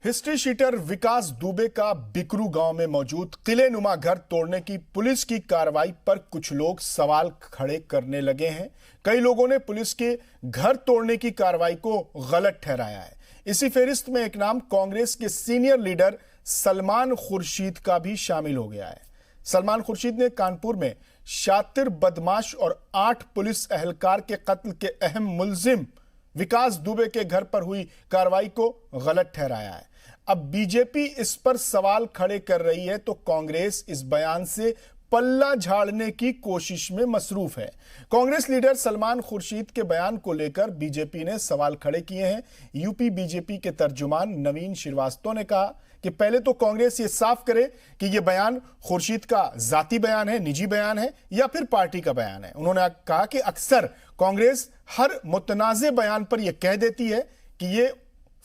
History sheeter विकास दुबे का बिकरू गांव में मौजूद किलेनुमा घर तोड़ने की पुलिस की कार्रवाई पर कुछ लोग सवाल खड़े करने लगे हैं। कई लोगों ने पुलिस के घर तोड़ने की कार्रवाई को गलत ठहराया है। इसी फेरिस्त में एक नाम कांग्रेस के सीनियर लीडर सलमान खुर्शीद का भी शामिल हो गया है। सलमान खुर्शीद ने कानपुर में शातिर बदमाश और 8 पुलिस एहलकार के कत्ल के अहम मुलजिम विकास दुबे के घर पर हुई कार्रवाई को गलत ठहराया है। अब बीजेपी इस पर सवाल खड़े कर रही है तो कांग्रेस इस बयान से पल्ला झाड़ने की कोशिश में मसरूफ है। कांग्रेस लीडर सलमान खुर्शीद के बयान को लेकर बीजेपी ने सवाल खड़े किए हैं। यूपी बीजेपी के तर्जुमान नवीन श्रीवास्तव ने कहा कि पहले तो कांग्रेस ये साफ करे कि यह बयान खुर्शीद का जाती बयान है, निजी बयान है या फिर पार्टी का बयान है। उन्होंने कहा कि अक्सर कांग्रेस हर मुतनाज़े बयान पर यह कह देती है कि यह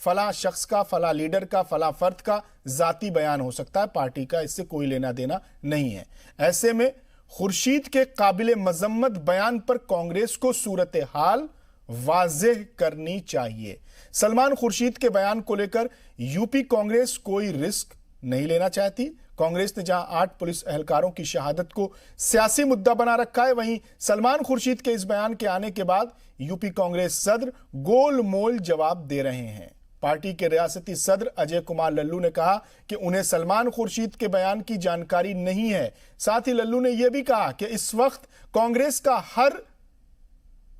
फला शख्स का, फला लीडर का, फला फर्द का जाती बयान हो सकता है, पार्टी का इससे कोई लेना देना नहीं है। ऐसे में खुर्शीद के काबिले मजम्मत बयान पर कांग्रेस को सूरत हाल वाज़ेह करनी चाहिए। सलमान खुर्शीद के बयान को लेकर यूपी कांग्रेस कोई रिस्क नहीं लेना चाहती। कांग्रेस ने जहां 8 पुलिस एहलकारों की शहादत को सियासी मुद्दा बना रखा है, वहीं सलमान खुर्शीद के इस बयान के आने के बाद यूपी कांग्रेस सदर गोलमोल जवाब दे रहे हैं। पार्टी के रियासती सदर अजय कुमार लल्लू ने कहा कि उन्हें सलमान खुर्शीद के बयान की जानकारी नहीं है। साथ ही लल्लू ने यह भी कहा कि इस वक्त कांग्रेस का हर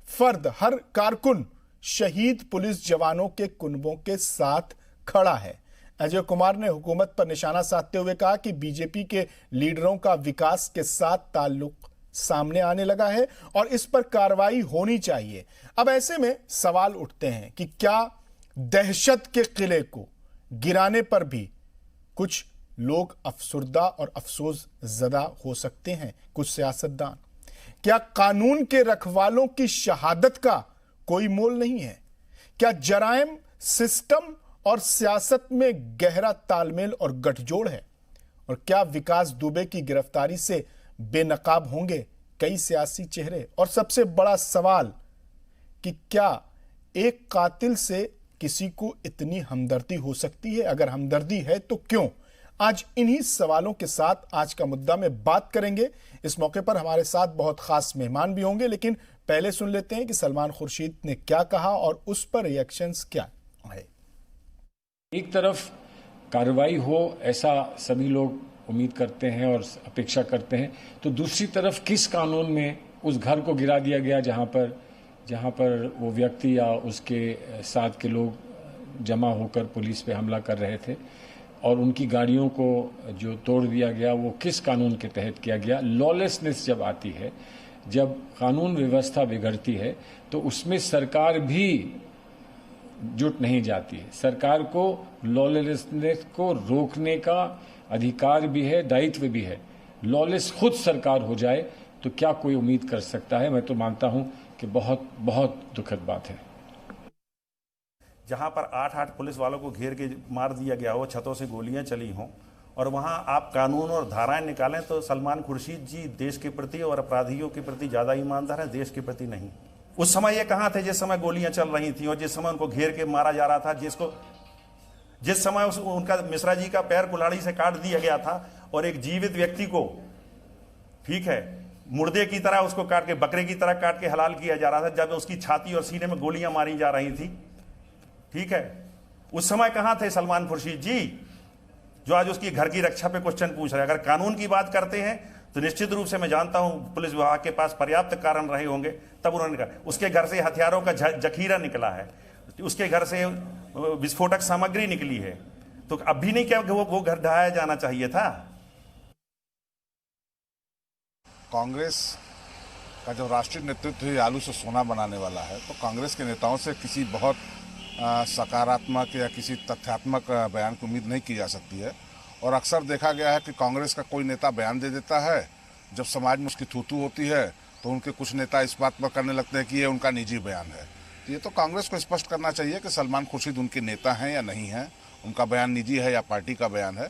फर्द, हर कारकुन शहीद पुलिस जवानों के कुनबों के साथ खड़ा है। अजय कुमार ने हुकूमत पर निशाना साधते हुए कहा कि बीजेपी के लीडरों का विकास के साथ ताल्लुक सामने आने लगा है और इस पर कार्रवाई होनी चाहिए। अब ऐसे में सवाल उठते हैं कि क्या दहशत के किले को गिराने पर भी कुछ लोग अफसुर्दा और अफसोस ज़दा हो सकते हैं, कुछ सियासतदान? क्या कानून के रखवालों की शहादत का कोई मोल नहीं है? क्या जराइम सिस्टम और सियासत में गहरा तालमेल और गठजोड़ है? और क्या विकास दुबे की गिरफ्तारी से बेनकाब होंगे कई सियासी चेहरे? और सबसे बड़ा सवाल कि क्या एक कातिल से किसी को इतनी हमदर्दी हो सकती है? अगर हमदर्दी है तो क्यों? आज इन्हीं सवालों के साथ आज का मुद्दा में बात करेंगे। इस मौके पर हमारे साथ बहुत खास मेहमान भी होंगे, लेकिन पहले सुन लेते हैं कि सलमान खुर्शीद ने क्या कहा और उस पर रिएक्शंस क्या है। एक तरफ कार्रवाई हो ऐसा सभी लोग उम्मीद करते हैं और अपेक्षा करते हैं, तो दूसरी तरफ किस कानून में उस घर को गिरा दिया गया जहां पर वो व्यक्ति या उसके साथ के लोग जमा होकर पुलिस पे हमला कर रहे थे, और उनकी गाड़ियों को जो तोड़ दिया गया वो किस कानून के तहत किया गया? लॉलेसनेस जब आती है, जब कानून व्यवस्था बिगड़ती है, तो उसमें सरकार भी जुट नहीं जाती है। सरकार को लॉलेसनेस को रोकने का अधिकार भी है, दायित्व भी है। लॉलेस खुद सरकार हो जाए तो क्या कोई उम्मीद कर सकता है? मैं तो मानता हूं कि बहुत बहुत दुखद बात है। जहां पर 8 पुलिस वालों को घेर के मार दिया गया हो, छतों से गोलियां चली हों, और वहां आप कानून और धाराएं निकालें, तो सलमान खुर्शीद जी देश के प्रति और अपराधियों के प्रति ज़्यादा ईमानदार है, देश के प्रति नहीं। उस समय ये कहाँ थे जिस समय गोलियां चल रही थी और जिस समय उनको घेर के मारा जा रहा था, जिस समय उनका मिश्रा जी का पैर कुल्हाड़ी से काट दिया गया था और एक जीवित व्यक्ति को, ठीक है, मुर्दे की तरह उसको काट के, बकरे की तरह काट के हलाल किया जा रहा था, जब उसकी छाती और सीने में गोलियां मारी जा रही थी, ठीक है, उस समय कहां थे सलमान खुर्शीद जी, जो आज उसकी घर की रक्षा पे क्वेश्चन पूछ रहे हैं? अगर कानून की बात करते हैं तो निश्चित रूप से मैं जानता हूं पुलिस विभाग के पास पर्याप्त कारण रहे होंगे, तब उन्होंने कहा। उसके घर से हथियारों का जखीरा निकला है, उसके घर से विस्फोटक सामग्री निकली है, तो अब भी नहीं क्या वो घर ढहाया जाना चाहिए था? कांग्रेस का जो राष्ट्रीय नेतृत्व है आलू से सोना बनाने वाला है, तो कांग्रेस के नेताओं से किसी बहुत सकारात्मक या किसी तथ्यात्मक बयान की उम्मीद नहीं की जा सकती है। और अक्सर देखा गया है कि कांग्रेस का कोई नेता बयान दे देता है, जब समाज में उसकी थू-थू होती है तो उनके कुछ नेता इस बात पर करने लगते हैं कि ये उनका निजी बयान है। तो ये तो कांग्रेस को स्पष्ट करना चाहिए कि सलमान खुर्शीद उनके नेता हैं या नहीं हैं, उनका बयान निजी है या पार्टी का बयान है।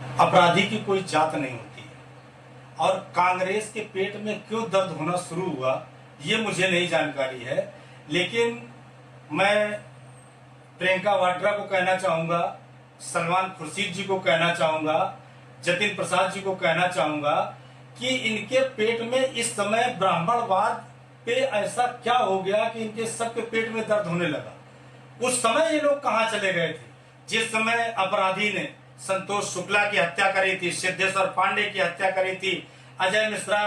अपराधी की कोई जात नहीं होती है, और कांग्रेस के पेट में क्यों दर्द होना शुरू हुआ ये मुझे नहीं जानकारी है, लेकिन मैं प्रियंका वाड्रा को कहना चाहूंगा, सलमान खुर्शीद जी को कहना चाहूंगा, जतिन प्रसाद जी को कहना चाहूंगा कि इनके पेट में इस समय ब्राह्मणवाद पे ऐसा क्या हो गया कि इनके सबके पेट में दर्द होने लगा। उस समय ये लोग कहां चले गए थे जिस समय अपराधी ने संतोष शुक्ला की हत्या करी थी, सिद्धेश्वर पांडे की हत्या करी थी, अजय मिश्रा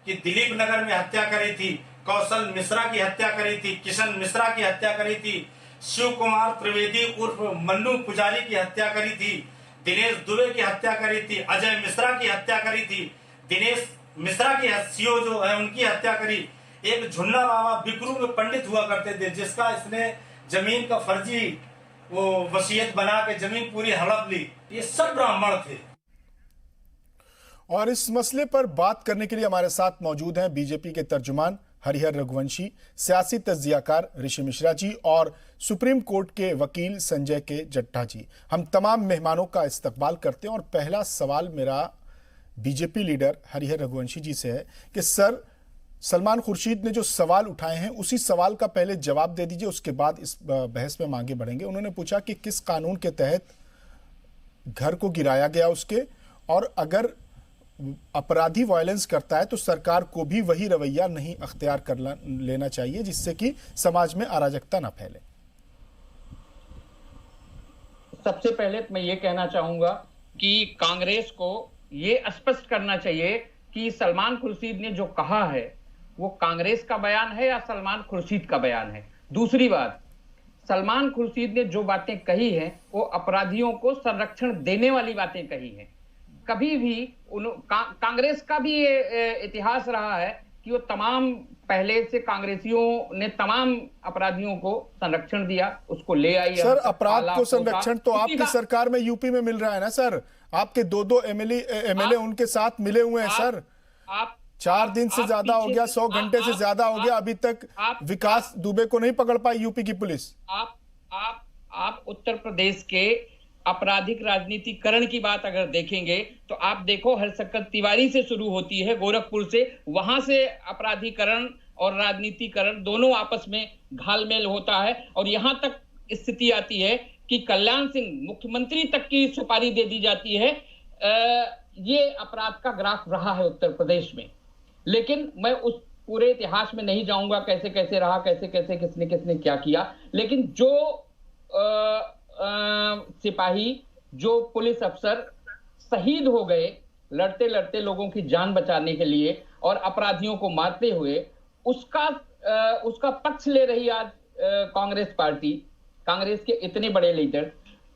की दिलीप नगर में हत्या करी थी, कौशल मिश्रा की हत्या करी थी, किशन मिश्रा की हत्या करी थी, शिव कुमार त्रिवेदी उर्फ मन्नू पुजारी की हत्या करी थी, दिनेश दुबे की हत्या करी थी, अजय मिश्रा की हत्या करी थी, दिनेश मिश्रा की सीओ जो है उनकी हत्या करी। एक झुन्ना बाबा बिकरू में पंडित हुआ करते थे जिसका इसने जमीन का फर्जी वो वसीयत बना के जमीन पूरी हड़प ली। ये सब ब्राह्मण थे। और इस मसले पर बात करने के लिए हमारे साथ मौजूद हैं बीजेपी के तर्जुमान हरिहर रघुवंशी, सियासी तज्जियाकार ऋषि मिश्रा जी और सुप्रीम कोर्ट के वकील संजय के जट्टा जी। हम तमाम मेहमानों का इस्तकबाल करते हैं और पहला सवाल मेरा बीजेपी लीडर हरिहर रघुवंशी जी से है कि सर, सलमान खुर्शीद ने जो सवाल उठाए हैं उसी सवाल का पहले जवाब दे दीजिए, उसके बाद इस बहस में आगे बढ़ेंगे। उन्होंने पूछा कि किस कानून के तहत घर को गिराया गया उसके, और अगर अपराधी वायलेंस करता है तो सरकार को भी वही रवैया नहीं अख्तियार कर लेना चाहिए जिससे कि समाज में अराजकता ना फैले। सबसे पहले मैं ये कहना चाहूंगा कि कांग्रेस को ये स्पष्ट करना चाहिए कि सलमान खुर्शीद ने जो कहा है वो कांग्रेस का बयान है या सलमान खुर्शीद का बयान है। दूसरी बात, सलमान खुर्शीद ने जो बातें कही हैं वो अपराधियों को संरक्षण देने वाली बातें कही हैं। कभी भी कांग्रेस का भी ये इतिहास रहा है कि वो तमाम पहले से कांग्रेसियों ने तमाम अपराधियों को संरक्षण दिया, उसको ले आई। सर, अपराध को संरक्षण तो आपकी सरकार में यूपी में मिल रहा है ना सर। आपके दो एमएलए उनके साथ मिले हुए हैं सर। 4 दिन से ज्यादा हो गया, 100 घंटे से ज्यादा हो गया, अभी तक विकास दुबे को नहीं पकड़ पाई यूपी की पुलिस। आप उत्तर प्रदेश के आपराधिक राजनीतिकरण की बात अगर देखेंगे तो आप देखो, हरशक्कत तिवारी से शुरू होती है, गोरखपुर से, वहां से अपराधीकरण और राजनीतिकरण दोनों आपस में घालमेल होता है और यहां तक स्थिति आती है कि कल्याण सिंह मुख्यमंत्री तक की सुपारी दे दी जाती है। ये अपराध का ग्राफ रहा है उत्तर प्रदेश में। लेकिन मैं उस पूरे इतिहास में नहीं जाऊंगा कैसे कैसे रहा, कैसे कैसे किसने किसने क्या किया, लेकिन जो सिपाही, जो पुलिस अफसर शहीद हो गए लड़ते लड़ते लोगों की जान बचाने के लिए और अपराधियों को मारते हुए, उसका पक्ष ले रही आज कांग्रेस पार्टी, कांग्रेस के इतने बड़े लीडर,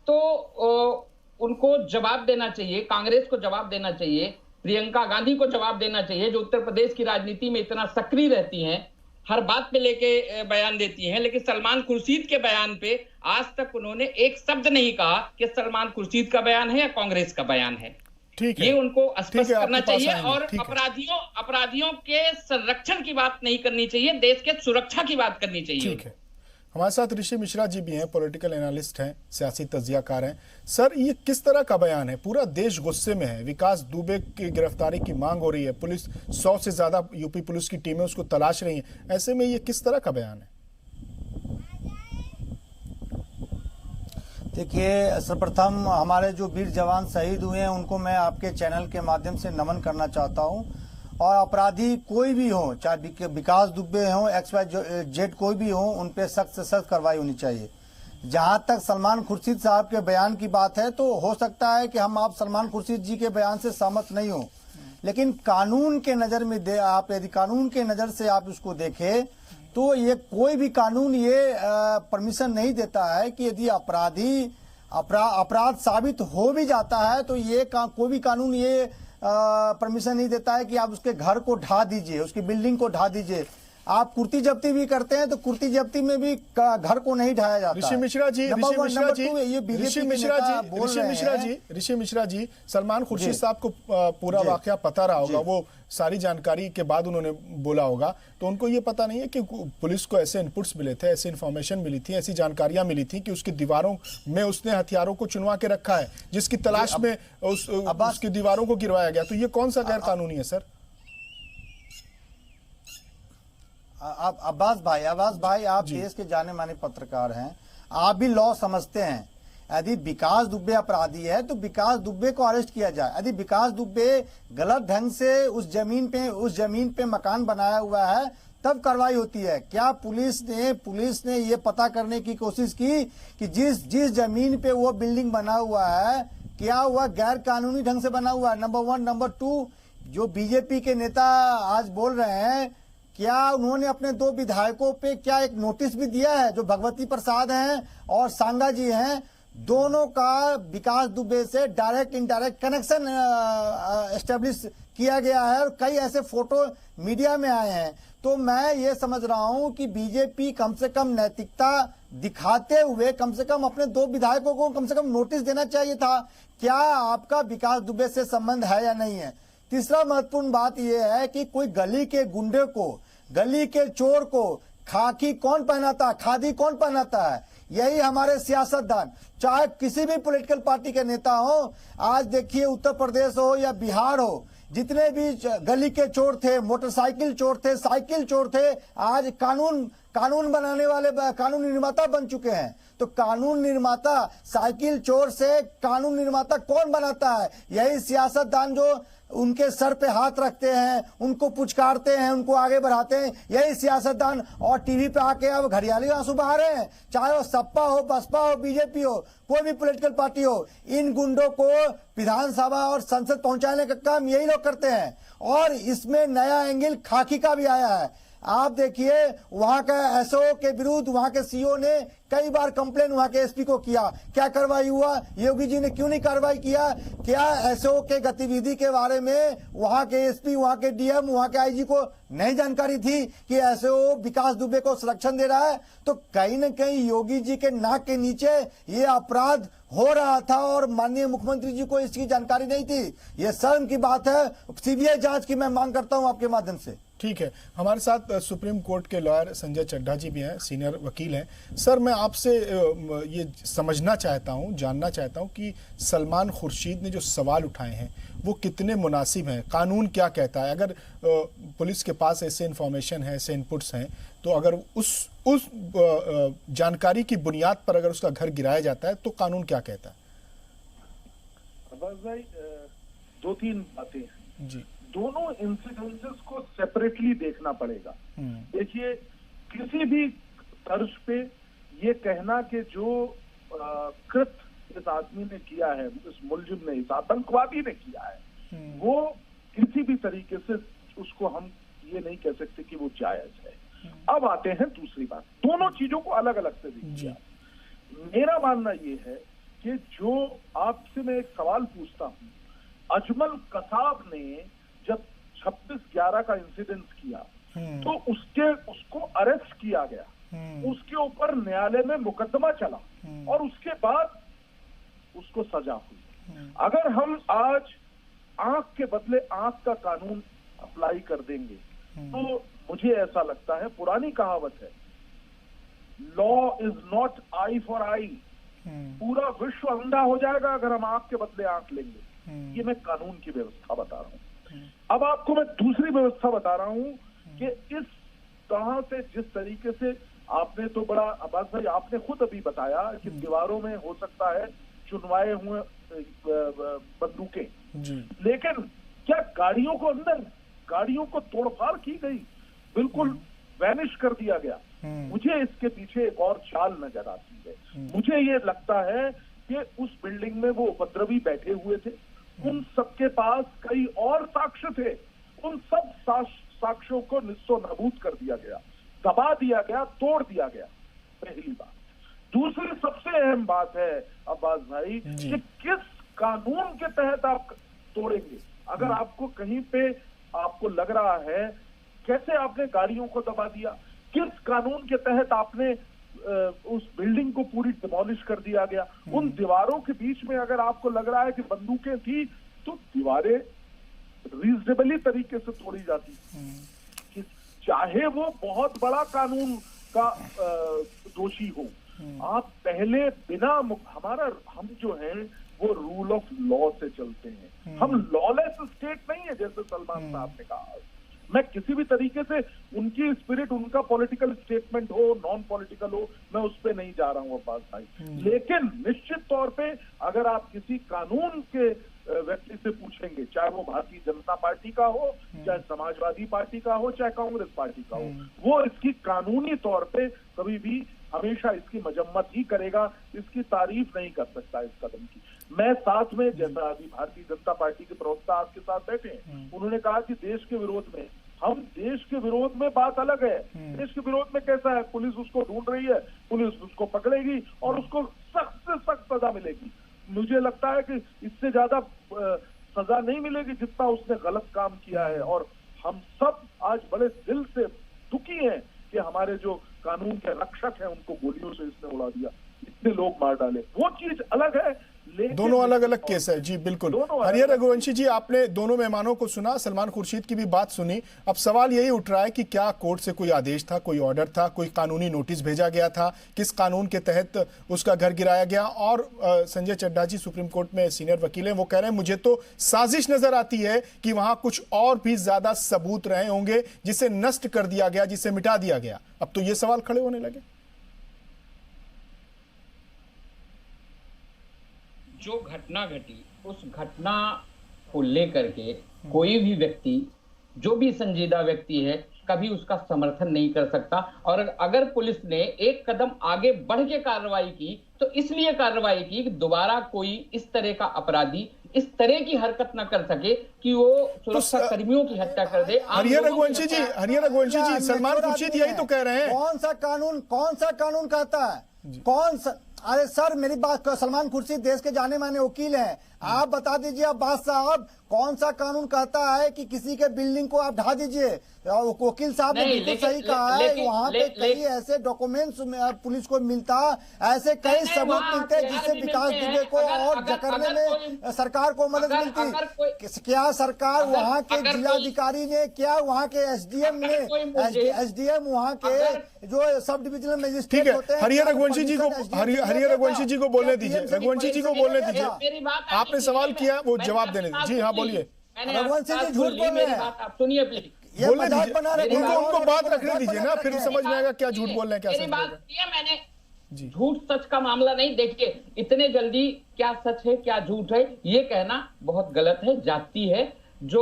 तो उनको जवाब देना चाहिए, कांग्रेस को जवाब देना चाहिए, प्रियंका गांधी को जवाब देना चाहिए जो उत्तर प्रदेश की राजनीति में इतना सक्रिय रहती हैं, हर बात पे लेके बयान देती हैं। लेकिन सलमान खुर्शीद के बयान पे आज तक उन्होंने एक शब्द नहीं कहा कि सलमान खुर्शीद का बयान है या कांग्रेस का बयान है। ठीक है, ये उनको स्पष्ट करना चाहिए और ठीक अपराधियों के संरक्षण की बात नहीं करनी चाहिए, देश के सुरक्षा की बात करनी चाहिए। ठीक है, हमारे साथ ऋषि मिश्रा जी भी हैं, पॉलिटिकल एनालिस्ट हैं, सियासी तज्जियाकार हैं। सर, ये किस तरह का बयान है? पूरा देश गुस्से में है, विकास दुबे की गिरफ्तारी की मांग हो रही है, पुलिस 100 से ज्यादा यूपी पुलिस की टीमें उसको तलाश रही हैं, ऐसे में ये किस तरह का बयान है? देखिए, सर्वप्रथम हमारे जो वीर जवान शहीद हुए हैं उनको मैं आपके चैनल के माध्यम से नमन करना चाहता हूं। और अपराधी कोई भी हो, चाहे विकास दुबे हो, XYZ कोई भी हो, उन पे सख्त से सख्त कार्रवाई होनी चाहिए। जहां तक सलमान खुर्शीद साहब के बयान की बात है तो हो सकता है कि आप सलमान खुर्शीद जी के बयान से सहमत नहीं हो, लेकिन कानून के नजर में आप यदि कानून के नजर से आप उसको देखें तो ये कोई भी कानून ये परमिशन नहीं देता है कि यदि अपराधी अपराध साबित हो भी जाता है तो ये कोई भी कानून ये परमिशन नहीं देता है कि आप उसके घर को ढा दीजिए, उसकी बिल्डिंग को ढा दीजिए। आप कुर्ती जब्ती भी करते हैं तो कुर्ती जब्ती में भी घर को नहीं ढाया जाता। ऋषि मिश्रा जी, सलमान खुर्शीद साहब को पूरा वाकया पता रहा होगा, वो सारी जानकारी के बाद उन्होंने बोला होगा, तो उनको ये पता नहीं है कि पुलिस को ऐसे इनपुट्स मिले थे, ऐसे इन्फॉर्मेशन मिली थी, ऐसी जानकारियां मिली थी कि उसकी दीवारों में उसने हथियारों को चुनवा के रखा है, जिसकी तलाश में उसकी दीवारों को गिरवाया गया। तो ये कौन सा गैर कानूनी है सर? अब्बास भाई, आप देश के जाने माने पत्रकार हैं। आप भी लॉ समझते हैं। यदि विकास दुबे अपराधी है तो विकास दुबे को अरेस्ट किया जाए। यदि विकास दुबे गलत ढंग से उस जमीन पे मकान बनाया हुआ है तब कार्रवाई होती है। क्या पुलिस ने ये पता करने की कोशिश की कि जिस जमीन पे वो बिल्डिंग बना हुआ है क्या हुआ गैर कानूनी ढंग से बना हुआ है? नंबर 1। नंबर 2, जो बीजेपी के नेता आज बोल रहे हैं, क्या उन्होंने अपने 2 विधायकों पे क्या एक नोटिस भी दिया है? जो भगवती प्रसाद हैं और सांगा जी हैं, दोनों का विकास दुबे से डायरेक्ट इनडायरेक्ट कनेक्शन एस्टेब्लिश किया गया है और कई ऐसे फोटो मीडिया में आए हैं। तो मैं ये समझ रहा हूं कि बीजेपी कम से कम नैतिकता दिखाते हुए कम से कम अपने 2 विधायकों को कम से कम नोटिस देना चाहिए था। क्या आपका विकास दुबे से संबंध है या नहीं है? तीसरा महत्वपूर्ण बात यह है कि कोई गली के गुंडे को, गली के चोर को खाकी कौन पहनाता है, खादी कौन पहनाता है? यही हमारे सियासतदान, चाहे किसी भी पॉलिटिकल पार्टी के नेता हो। आज देखिए उत्तर प्रदेश हो या बिहार हो, जितने भी गली के चोर थे, मोटरसाइकिल चोर थे, साइकिल चोर थे, आज कानून बनाने वाले कानून निर्माता बन चुके हैं। तो कानून निर्माता, साइकिल चोर से कानून निर्माता कौन बनाता है? यही सियासतदान जो उनके सर पे हाथ रखते हैं, उनको पुचकारते हैं, उनको आगे बढ़ाते हैं, यही सियासतदान और टीवी पे आके अब घड़ियाली आंसू बहा रहे हैं। चाहे वो सपा हो, बसपा हो, बीजेपी हो, कोई भी पॉलिटिकल पार्टी हो, इन गुंडों को विधानसभा और संसद पहुंचाने का काम यही लोग करते हैं। और इसमें नया एंगल खाकी का भी आया है। आप देखिए वहां का एसओ के विरुद्ध वहां के सीओ ने कई बार कंप्लेन वहां के एसपी को किया, क्या कार्रवाई हुआ? योगी जी ने क्यों नहीं कार्रवाई किया? क्या एसओ के गतिविधि के बारे में वहां के एसपी, वहां के डीएम, वहां के आईजी को नहीं जानकारी थी कि एसओ विकास दुबे को संरक्षण दे रहा है? तो कहीं न कहीं योगी जी के नाक के नीचे ये अपराध हो रहा था और माननीय मुख्यमंत्री जी को इसकी जानकारी नहीं थी। ये शर्म की बात है। सीबीआई जांच की मैं मांग करता हूं आपके माध्यम से। ठीक है, हमारे साथ सुप्रीम कोर्ट के लॉयर संजय चड्ढा जी भी हैं, सीनियर वकील हैं। सर, मैं आपसे ये समझना चाहता हूं, जानना चाहता हूं कि सलमान खुर्शीद ने जो सवाल उठाए हैं वो कितने मुनासिब हैं, कानून क्या कहता है? अगर पुलिस के पास ऐसे इन्फॉर्मेशन है, ऐसे इनपुट्स हैं, तो अगर उस जानकारी की बुनियाद पर अगर उसका घर गिराया जाता है तो कानून क्या कहता है? अब्बास भाई, 2-3 बातें हैं जी। दोनों इंसिडेंसेस को सेपरेटली देखना पड़ेगा। देखिए, किसी भी तर्ज पे ये कहना कि जो कृत्य इस आदमी ने किया है, इस मुलजिम ने, इस आतंकवादी ने किया है, वो किसी भी तरीके से उसको हम ये नहीं कह सकते कि वो जायज है। अब आते हैं दूसरी बात, दोनों चीजों को अलग अलग से देखिए। मेरा मानना ये है कि जो आपसे मैं एक सवाल पूछता हूं, अजमल कसाब ने जब 26/11 का इंसिडेंट किया तो उसको अरेस्ट किया गया, उसके ऊपर न्यायालय में मुकदमा चला और उसके बाद उसको सजा हुई। अगर हम आज आंख के बदले आंख का कानून अप्लाई कर देंगे तो मुझे ऐसा लगता है, पुरानी कहावत है, law is not I for I. पूरा विश्व अंधा हो जाएगा अगर हम आंख के बदले आंख लेंगे। ये मैं कानून की व्यवस्था बता रहा हूं। अब आपको मैं दूसरी व्यवस्था बता रहा हूं कि इस तरह से, जिस तरीके से आपने तो बड़ा, अब्बास भाई आपने खुद अभी बताया कि दीवारों में हो सकता है चुनवाए हुए बंदूकें, लेकिन क्या गाड़ियों को अंदर, गाड़ियों को तोड़फाड़ की गई, बिल्कुल वैनिश कर दिया गया? मुझे इसके पीछे एक और चाल नजर आती है। मुझे ये लगता है कि उस बिल्डिंग में वो उपद्रवी बैठे हुए थे, उन सबके पास कई और साक्ष्य थे, उन सब साक्ष्यों को निस्सो नाबूद कर दिया गया, दबा दिया गया, तोड़ दिया गया। पहली बात। दूसरी सबसे अहम बात है अब्बास भाई कि किस कानून के तहत आप तोड़ेंगे। अगर आपको कहीं पे आपको लग रहा है, कैसे आपने गाड़ियों को दबा दिया, किस कानून के तहत आपने उस बिल्डिंग को पूरी डिमोलिश कर दिया गया, उन दीवारों के बीच में अगर आपको लग रहा है कि बंदूकें थी तो दीवारें रीजनेबली तरीके से तोड़ी जाती, कि चाहे वो बहुत बड़ा कानून का दोषी हो। आप पहले बिना हम जो हैं वो रूल ऑफ लॉ से चलते हैं, हम लॉलेस स्टेट नहीं है जैसे सलमान साहब ने कहा। मैं किसी भी तरीके से उनकी स्पिरिट, उनका पॉलिटिकल स्टेटमेंट हो, नॉन पॉलिटिकल हो, मैं उस पर नहीं जा रहा हूं अब्बास भाई। लेकिन निश्चित तौर पे अगर आप किसी कानून के व्यक्ति से पूछेंगे, चाहे वो भारतीय जनता पार्टी का हो, चाहे समाजवादी पार्टी का हो, चाहे कांग्रेस पार्टी का हो, वो इसकी कानूनी तौर पे कभी भी हमेशा इसकी मजम्मत ही करेगा, इसकी तारीफ नहीं कर सकता इस कदम की। मैं साथ में, जैसा अभी भारतीय जनता पार्टी के प्रवक्ता आपके साथ बैठे हैं, उन्होंने कहा कि देश के विरोध में, हम देश के विरोध में बात अलग है। देश के विरोध में कैसा है, पुलिस उसको ढूंढ रही है, पुलिस उसको पकड़ेगी और उसको सख्त से सख्त सजा मिलेगी। मुझे लगता है कि इससे ज्यादा सजा नहीं मिलेगी जितना उसने गलत काम किया है। और हम सब आज बड़े दिल से दुखी हैं कि हमारे जो कानून के रक्षक हैं उनको गोलियों से इसने उड़ा दिया, इतने लोग मार डाले, वो चीज अलग है। दोनों अलग अलग केस है जी, बिल्कुल। हरिहर रघुवंशी जी, आपने दोनों मेहमानों को सुना, सलमान खुर्शीद की भी बात सुनी। अब सवाल यही उठ रहा है कि क्या कोर्ट से कोई आदेश था, कोई ऑर्डर था, कोई कानूनी नोटिस भेजा गया था, किस कानून के तहत उसका घर गिराया गया? और संजय चड्ढा जी सुप्रीम कोर्ट में सीनियर वकील हैं, वो कह रहे हैं मुझे तो साजिश नजर आती है कि वहां कुछ और भी ज्यादा सबूत रहे होंगे जिसे नष्ट कर दिया गया, जिसे मिटा दिया गया। अब तो ये सवाल खड़े होने लगे। जो घटना घटी, उस घटना को लेकर के कोई भी व्यक्ति, जो भी संजीदा व्यक्ति है, कभी उसका समर्थन नहीं कर सकता। और अगर पुलिस ने एक कदम आगे बढ़ के कार्रवाई की तो इसलिए कार्रवाई की कि दोबारा कोई इस तरह का अपराधी इस तरह की हरकत न कर सके कि वो सुरक्षा कर्मियों की हत्या कर दे। हरिहर रघुवंशी जी, सलमान खुर्शीद यही तो कह रहे हैं। कौन सा कानून कहता है, कौन सा? अरे सर, मेरी बात, सलमान खुर्शीद देश के जाने माने वकील हैं, आप बता दीजिए अब्बास साहब, कौन सा कानून कहता है कि किसी के बिल्डिंग को आप ढा दीजिए? वकील साहब ने बिल्कुल सही कहा है, वहाँ पे कई ऐसे डॉक्यूमेंट्स पुलिस को मिलता, ऐसे कई सबूत मिलते जिससे विकास दुबे को और जकड़ने में सरकार को मदद मिलती। क्या सरकार, वहाँ के जिलाधिकारी ने, क्या वहाँ के एसडीएम ने, एसडीएम वहाँ के जो सब डिविजनल मजिस्ट्रेट होते हैं? हरिहर रघुवंशी जी को बोलने दीजिए, रघुवंशी जी को बोलने दीजिए। आपने सवाल किया, वो जवाब देने दीजिए। जी हाँ, बोलिए। रघुवंशी जी झूठ बोल रहे हैं, आप सुनिए प्लीज। ये मजाक बना रहे हैं, उनको बात रखने दीजिए ना, फिर समझ में आएगा क्या झूठ बोल रहे हैं, क्या सच बोल रहे हैं। मैंने झूठ सच का मामला नहीं, देखिए इतने जल्दी क्या सच है क्या झूठ है ये कहना बहुत गलत है, जाती है। जो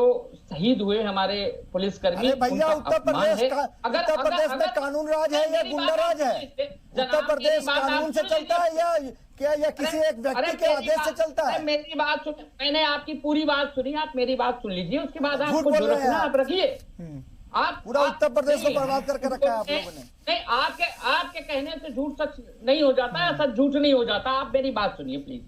शहीद हुए हमारे पुलिसकर्मी, भैया उत्तर प्रदेश में कानून राज है या गुंडा राज है? उत्तर प्रदेश कानून से चलता है या किसी एक व्यक्ति के आदेश से चलता है? मेरी बात सुन, मैंने आपकी पूरी बात सुनी, आप मेरी बात सुन लीजिए, उसके बाद आपको जो रखना आप रखिए। आप पूरा उत्तर प्रदेश को बर्बाद करके रखा है आप लोगों ने। नहीं, आपके कहने से झूठ सच नहीं हो जाता है, सच झूठ नहीं हो जाता। आप मेरी बात सुनिए प्लीज।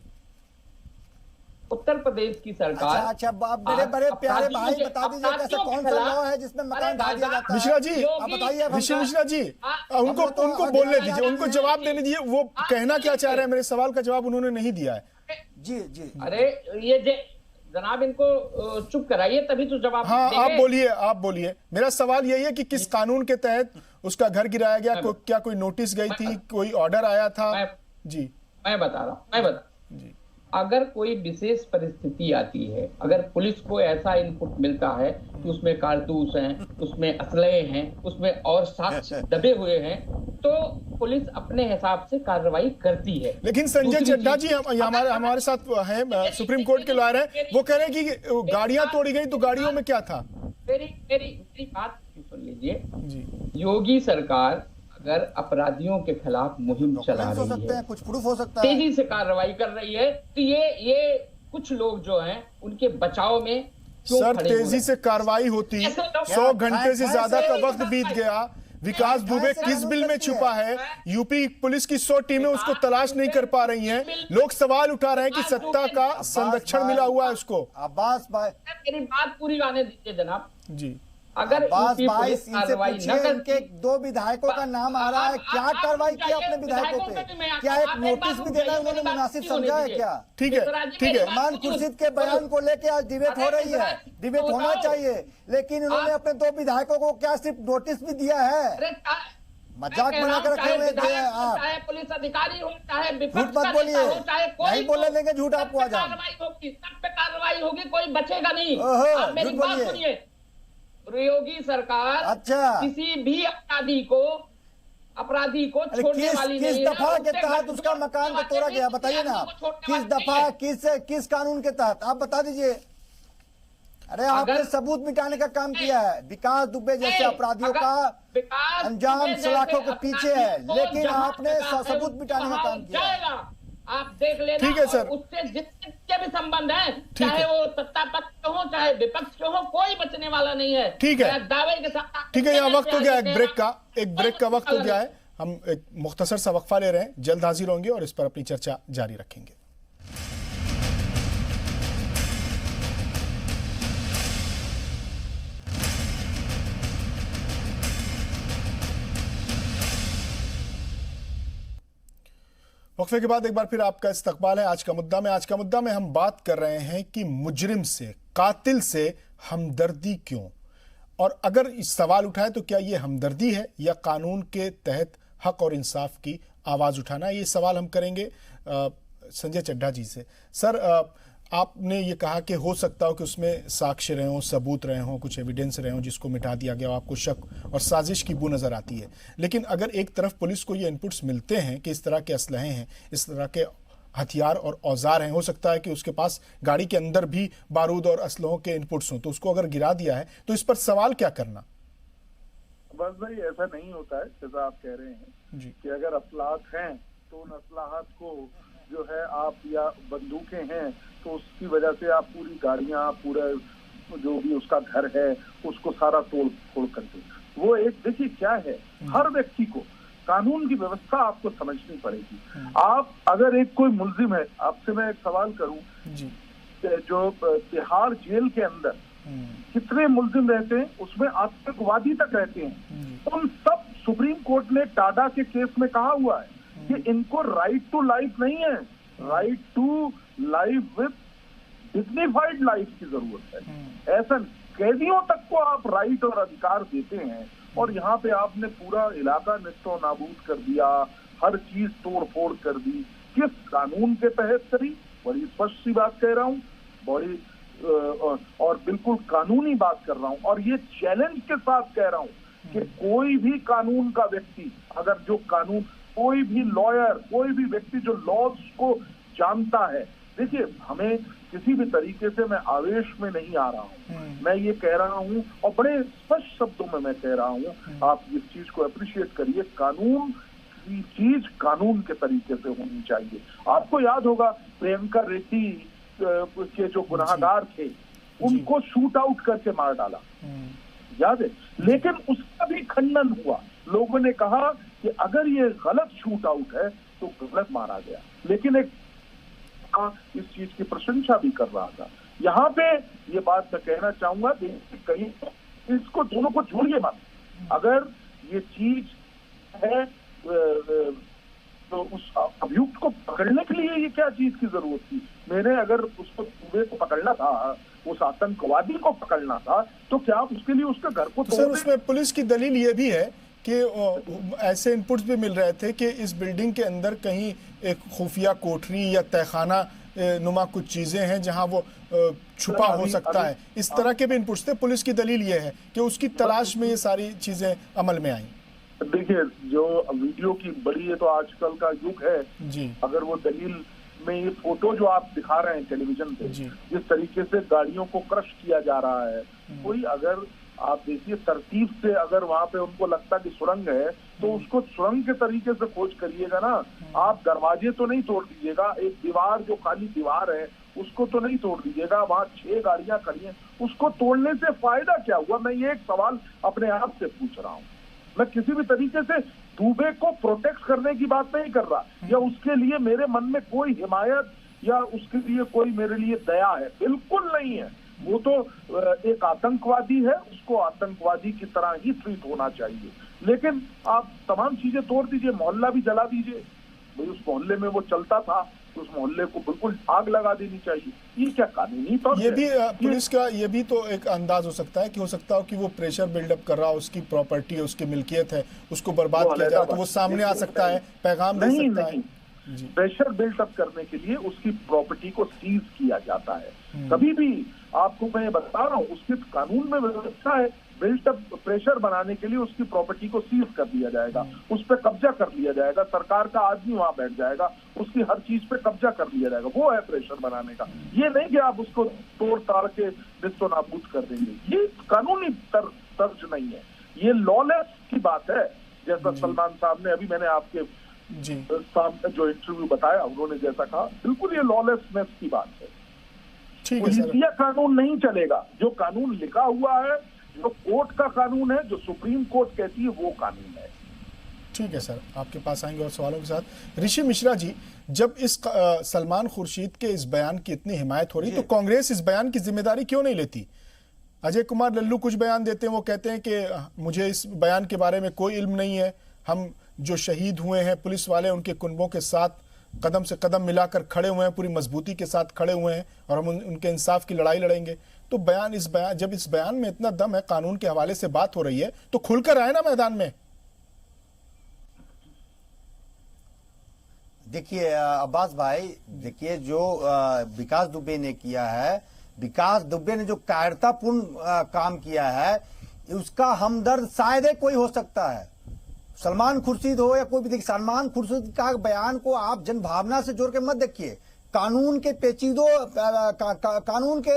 उत्तर प्रदेश की सरकार, अच्छा मेरे बड़े प्यारे भाई, बता दीजिए कैसा कौन सा लॉ है जिसमें मकान ढा दिया जाता है? मिश्रा जी, आप बताइए। मिश्रा जी, उनको बोलने दीजिए, उनको जवाब देने दीजिए। वो कहना क्या चाह रहे हैं, मेरे सवाल का जवाब उन्होंने नहीं दिया है। जी। अरे ये जनाब, इनको चुप कराइए तभी तो जवाब। हाँ, आप बोलिए। मेरा सवाल यही है कि किस कानून के तहत उसका घर गिराया गया? क्या कोई नोटिस गई थी, कोई ऑर्डर आया था? जी, मैं बता रहा हूँ जी। अगर कोई विशेष परिस्थिति आती है, अगर पुलिस को ऐसा इनपुट मिलता है कि उसमें कारतूस हैं, उसमें असलहे हैं, उसमें और साक्ष्य दबे हुए हैं, तो पुलिस अपने हिसाब से कार्रवाई करती है। लेकिन संजय चड्ढा जी हमारे साथ हैं, सुप्रीम कोर्ट के लॉयर हैं, वो कह रहे हैं कि गाड़ियां तोड़ी गई, तो गाड़ियों में क्या था? मेरी बात सुन लीजिए जी। योगी सरकार अगर अपराधियों के खिलाफ मुहिम चला रही है, कुछ प्रूफ हो सकता है, तेजी से कार्रवाई कर रही है, तो ये कुछ लोग जो हैं उनके बचाव में सर तेजी से कार्रवाई होती, 100 घंटे से ज्यादा का वक्त बीत गया। विकास दुबे किस बिल में छुपा है? यूपी पुलिस की 100 टीमें उसको तलाश नहीं कर पा रही हैं। लोग सवाल उठा रहे हैं कि सत्ता का संरक्षण मिला हुआ है उसको। अब्बास भाई, मेरी बात पूरी आने दीजिए जनाब जी। अगर पुलिस कार्रवाई न करके 2 विधायकों का नाम आ रहा है, क्या कार्रवाई किया अपने विधायकों पे? क्या एक नोटिस भी देना उन्होंने मुनासिब समझा है क्या? ठीक है। सलमान खुर्शीद के बयान को लेके आज डिबेट हो रही है, डिबेट होना चाहिए, लेकिन उन्होंने अपने 2 विधायकों को क्या सिर्फ नोटिस भी दिया है? मजाक बनाकर रखे हुए थे आप। चाहे पुलिस अधिकारी हो, चाहे झूठ मत बोलिए, नहीं बोलने देंगे झूठ आपको। आज कार्रवाई होगी, सब पे कार्रवाई होगी, कोई बचेगा नहीं। झूठ बोलिए। योगी सरकार अच्छा। किसी भी अपराधी को छोड़ने वाली किस नहीं है। दफा के तहत उसका मकान को तोड़ा गया बताइए ना, किस दफा किस कानून के तहत आप बता दीजिए। अरे आपने सबूत मिटाने का काम किया है। विकास दुबे जैसे अपराधियों का अंजाम सलाखों के पीछे है, लेकिन आपने सबूत मिटाने का काम किया है। आप देख लेना। ठीक है सर, उससे जितने भी संबंध है, चाहे वो सत्ता पक्ष के हो चाहे विपक्ष के हो, कोई बचने वाला नहीं है। ठीक है, दावे के साथ। ठीक है, यहाँ वक्त हो गया एक ब्रेक का वक्त हो गया है। हम एक मुख्तसर सा वक्फा ले रहे हैं, जल्द हाजिर होंगे और इस पर अपनी चर्चा जारी रखेंगे। वक्फे के बाद एक बार फिर आपका इस्तकबाल है। आज का मुद्दा में हम बात कर रहे हैं कि मुजरिम से, कातिल से हमदर्दी क्यों, और अगर इस सवाल उठाए तो क्या ये हमदर्दी है या कानून के तहत हक और इंसाफ की आवाज उठाना। ये सवाल हम करेंगे संजय चड्ढा जी से। सर, आपने ये कहा कि हो सकता हो कि उसमें साक्ष्य रहे हों, सबूत रहे हों, कुछ एविडेंस रहे हों जिसको मिटा दिया गया हो, आपको शक और साजिश की बू नजर आती है। लेकिन अगर एक तरफ पुलिस को ये इनपुट्स मिलते हैं कि इस तरह के असलहे हैं, इस तरह के हथियार और औजार हैं, हो सकता है कि उसके पास गाड़ी के अंदर भी बारूद और असलहों के इनपुट्स हों, तो उसको अगर गिरा दिया है तो इस पर सवाल क्या करना। बस भाई ऐसा नहीं होता है जैसा आप कह रहे हैं जी, कि अगर असलाहत हैं तो उन असलाहत को जो है आप, या बंदूकें हैं तो उसकी वजह से आप पूरी गाड़ियां, पूरा जो भी उसका घर है उसको सारा तोड़ फोड़ कर दें। वो एक देखिए क्या है, हर व्यक्ति को कानून की व्यवस्था आपको समझनी पड़ेगी। आप अगर एक कोई मुलजिम है, आपसे मैं एक सवाल करूं जी, जो तिहाड़ जेल के अंदर कितने मुलजिम रहते हैं, उसमें आतंकवादी तक रहते हैं। उन सब सुप्रीम कोर्ट ने टाडा के केस में कहा हुआ है कि इनको राइट टू लाइफ नहीं है, right to life with dignified life की जरूरत है। ऐसा कैदियों तक को आप राइट और अधिकार देते हैं, और यहाँ पे आपने पूरा इलाका निस्तो नाबूद कर दिया, हर चीज तोड़ फोड़ कर दी। किस कानून के तहत करी? बड़ी स्पष्ट सी बात कह रहा हूँ, बड़ी और बिल्कुल कानूनी बात कर रहा हूँ, और ये चैलेंज के साथ कह रहा हूँ कि कोई भी कानून का व्यक्ति, अगर जो कानून, कोई भी लॉयर, कोई भी व्यक्ति जो लॉज को जानता है, देखिए हमें किसी भी तरीके से, मैं आवेश में नहीं आ रहा हूँ, मैं ये कह रहा हूँ और बड़े स्पष्ट शब्दों में मैं कह रहा हूँ, आप इस चीज को अप्रिशिएट करिए। कानून की चीज कानून के तरीके से होनी चाहिए। आपको याद होगा प्रियंका रेड्डी के जो गुनाहगार थे उनको शूट आउट करके मार डाला, याद है? लेकिन उसका भी खंडन हुआ, लोगों ने कहा कि अगर ये गलत शूट आउट है तो गलत मारा गया, लेकिन एक इस चीज की प्रशंसा भी कर रहा था। यहाँ पे ये बात मैं कहना चाहूंगा कि कहीं इसको दोनों को जोड़िए मत। अगर ये चीज है तो उस अभियुक्त को पकड़ने के लिए ये क्या चीज की जरूरत थी? मैंने अगर उसको दुबे को पकड़ना था, उस आतंकवादी को पकड़ना था, तो क्या आप उसके लिए उसके घर को? सर, उसमें पुलिस की दलील ये भी है कि ऐसे इनपुट्स भी मिल रहे थे कि इस बिल्डिंग के अंदर कहीं एक खुफिया कोठरी या तहखाना नुमा कुछ चीजें हैं जहां वो छुपा हो सकता है। इस तरह के भी इनपुट्स थे। पुलिस की दलील ये है कि उसकी तलाश में ये सारी चीजें अमल में आई। देखिए, जो वीडियो की बड़ी, ये तो आजकल का युग है जी, अगर वो दलील में ये फोटो जो आप दिखा रहे हैं टेलीविजन पे, जिस तरीके से गाड़ियों को क्रश किया जा रहा है, कोई अगर आप देखिए तरतीब से, अगर वहां पे उनको लगता कि सुरंग है तो उसको सुरंग के तरीके से खोज करिएगा ना। आप दरवाजे तो नहीं तोड़ दीजिएगा, एक दीवार जो खाली दीवार है उसको तो नहीं तोड़ दीजिएगा। वहां 6 गाड़ियां खड़ी हैं, उसको तोड़ने से फायदा क्या हुआ? मैं ये एक सवाल अपने आप से पूछ रहा हूँ। मैं किसी भी तरीके से दुबे को प्रोटेक्ट करने की बात नहीं कर रहा, या उसके लिए मेरे मन में कोई हिमायत या उसके लिए कोई मेरे लिए दया है, बिल्कुल नहीं है। वो तो एक आतंकवादी है, उसको आतंकवादी की तरह ही ट्रीट होना चाहिए। लेकिन आप तमाम चीजें तोड़ दीजिए, मोहल्ला भी जला दीजिए। भाई उस मोहल्ले में वो चलता था तो उस मोहल्ले को बिल्कुल आग लगा देनी चाहिए। ये क्या कानूनी तौर ये भी पुलिस का ये भी तो एक अंदाज हो सकता है कि हो सकता हो कि वो प्रेशर बिल्डअप कर रहा हो, उसकी प्रॉपर्टी है, उसकी मिल्कियत है, उसको बर्बाद किया जा रहा है, तो वो सामने आ सकता है, पैगाम दे सकता है। प्रेशर बिल्डअप करने के लिए उसकी प्रॉपर्टी को सीज किया जाता है। कभी भी आपको मैं बता रहा हूँ, उसके कानून में व्यवस्था है, बिल्टअप प्रेशर बनाने के लिए उसकी प्रॉपर्टी को सीज कर दिया जाएगा, उस पर कब्जा कर लिया जाएगा, सरकार का आदमी वहां बैठ जाएगा, उसकी हर चीज पे कब्जा कर लिया जाएगा। वो है प्रेशर बनाने का। ये नहीं कि आप उसको तोड़ ताड़ के निस्तो नाबूद कर देंगे। ये कानूनी तर्ज नहीं है, ये लॉलेस की बात है। जैसा सलमान साहब ने अभी मैंने आपके सामने जो इंटरव्यू बताया, उन्होंने जैसा कहा, बिल्कुल ये लॉलेसनेस की बात है। पुलिसिया कानून नहीं चलेगा। जो कानून लिखा हुआ है, जो कोर्ट का कानून है, जो सुप्रीम कोर्ट कहती है, वो कानून है। ठीक है सर, आपके पास आएंगे और सवालों के साथ। ऋषि मिश्रा जी, जब इस सलमान खुर्शीद के इस बयान की इतनी हिमायत हो रही, तो कांग्रेस इस बयान की जिम्मेदारी क्यों नहीं लेती? अजय कुमार लल्लू कुछ बयान देते हैं, वो कहते हैं कि मुझे इस बयान के बारे में कोई इल्म नहीं है, हम जो शहीद हुए हैं पुलिस वाले, उनके कुनबों के साथ कदम से कदम मिलाकर खड़े हुए हैं, पूरी मजबूती के साथ खड़े हुए हैं और हम उनके इंसाफ की लड़ाई लड़ेंगे। तो जब इस बयान में इतना दम है, कानून के हवाले से बात हो रही है, तो खुलकर आए ना मैदान में। देखिए अब्बास भाई, देखिए जो विकास दुबे ने किया है, विकास दुबे ने जो कायरतापूर्ण काम किया है, उसका हमदर्द शायद ही कोई हो सकता है। सलमान खुर्शीद हो या कोई भी, देखिए सलमान खुर्शीद का बयान को आप जनभावना से जोड़ के मत देखिए, कानून के पेचीदों कानून के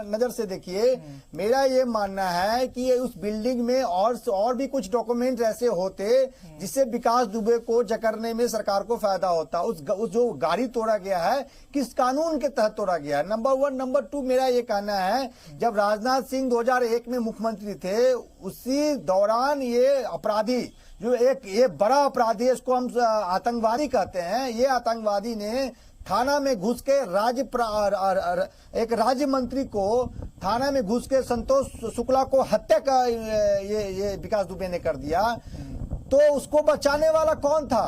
नजर से देखिए। मेरा ये मानना है कि उस बिल्डिंग में और भी कुछ डॉक्यूमेंट ऐसे होते जिससे विकास दुबे को जकड़ने में सरकार को फायदा होता। उस जो गाड़ी तोड़ा गया है, किस कानून के तहत तोड़ा गया है, नंबर 1। नंबर 2, मेरा ये कहना है, जब राजनाथ सिंह 2001 में मुख्यमंत्री थे, उसी दौरान ये अपराधी, जो ये बड़ा अपराधी है, इसको हम आतंकवादी कहते हैं, ये आतंकवादी ने थाना में घुस के एक राज्य मंत्री को थाना में घुस के संतोष शुक्ला को हत्या का ये विकास दुबे ने कर दिया। तो उसको बचाने वाला कौन था?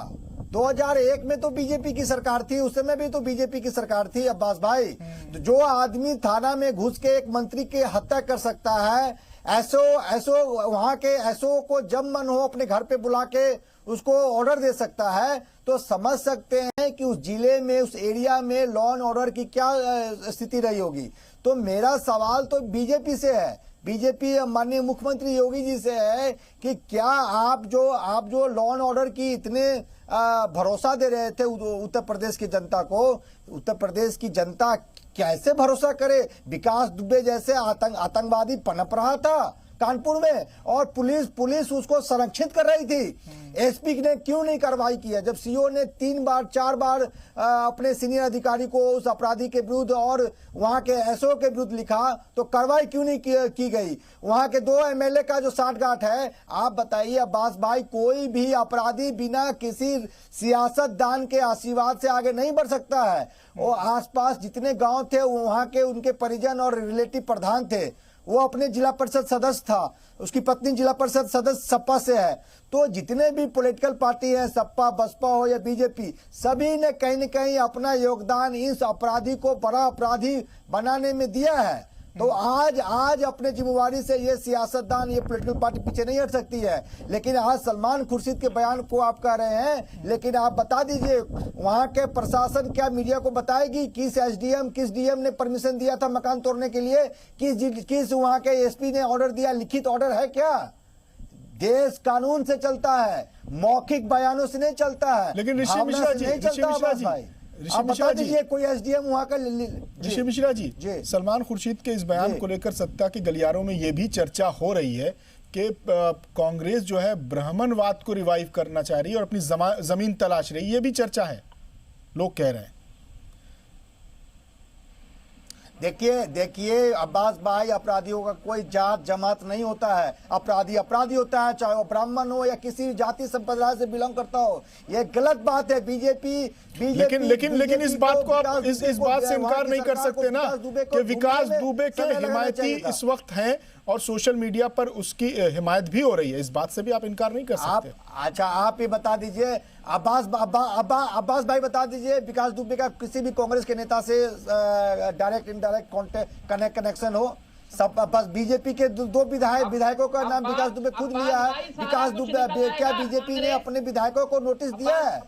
2001 में तो बीजेपी की सरकार थी, उस समय भी तो बीजेपी की सरकार थी अब्बास भाई। तो जो आदमी थाना में घुस के एक मंत्री की हत्या कर सकता है, ऐसो वहां के ऐसो को जब मन हो अपने घर पे बुला के उसको ऑर्डर दे सकता है, तो समझ सकते हैं कि उस जिले में, उस एरिया में लॉ एंड ऑर्डर की क्या स्थिति रही होगी। तो मेरा सवाल तो बीजेपी से है, बीजेपी माननीय मुख्यमंत्री योगी जी से है कि क्या आप जो लॉ एंड ऑर्डर की इतने भरोसा दे रहे थे उत्तर प्रदेश की जनता को, उत्तर प्रदेश की जनता कैसे भरोसा करे? विकास दुबे जैसे आतंकवादी पनप रहा था कानपुर में, और पुलिस उसको संरक्षित कर रही थी। एसपी ने क्यों नहीं कार्रवाई किया? जब सीओ ने 3-4 बार अपने सीनियर अधिकारी को उस अपराधी के विरुद्ध और वहां के एसओ के विरुद्ध लिखा, तो कार्रवाई क्यों नहीं की गई? वहां के 2 एमएलए का जो साठगांठ है, आप बताइए अब्बास भाई, कोई भी अपराधी बिना किसी सियासतदान के आशीर्वाद से आगे नहीं बढ़ सकता है। वो आसपास जितने गांव थे, वहां के उनके परिजन और रिलेटिव प्रधान थे, वो अपने जिला परिषद सदस्य था, उसकी पत्नी जिला परिषद सदस्य सपा से है। तो जितने भी पॉलिटिकल पार्टी हैं, सपा बसपा हो या बीजेपी, सभी ने कहीं न कहीं अपना योगदान इस अपराधी को बड़ा अपराधी बनाने में दिया है। तो आज अपने जिम्मेवारी से ये सियासतदान, ये पॉलिटिकल पार्टी पीछे नहीं हट सकती है। लेकिन आज सलमान खुर्शीद के बयान को आप कह रहे हैं, लेकिन आप बता दीजिए, वहां के प्रशासन क्या मीडिया को बताएगी किस एसडीएम किस डीएम ने परमिशन दिया था मकान तोड़ने के लिए, किस वहां के एसपी ने ऑर्डर दिया? लिखित ऑर्डर है क्या? देश कानून से चलता है, मौखिक बयानों से नहीं चलता है। लेकिन ऋषि मिश्रा जी, कोई एसडीएम वहां का। ऋषि मिश्रा जी, सलमान खुर्शीद के इस बयान को लेकर सत्ता के गलियारों में यह भी चर्चा हो रही है कि कांग्रेस जो है ब्राह्मणवाद को रिवाइव करना चाह रही है और अपनी जमीन तलाश रही है, ये भी चर्चा है, लोग कह रहे हैं। देखिए अब्बास भाई, अपराधियों का कोई जात जमात नहीं होता है। अपराधी होता है, चाहे वो ब्राह्मण हो या किसी जाति संप्रदाय से बिलोंग करता हो। ये गलत बात है। बीजेपी लेकिन इस बात को आप इस बात से इनकार नहीं कर सकते ना कि विकास दुबे के हिमायती इस वक्त हैं और सोशल मीडिया पर उसकी हिमायत भी हो रही है। इस बात से भी आप इनकार नहीं कर सकते। अच्छा, आप ये बता दीजिए, अब्बास भाई बता दीजिए, विकास दुबे का किसी भी कांग्रेस के नेता से डायरेक्ट इनडायरेक्ट कनेक्शन हो? सब बस बीजेपी के 2 विधायकों का नाम विकास दुबे खुद लिया है। विकास दुबे, क्या बीजेपी ने अपने विधायकों को नोटिस दिया है?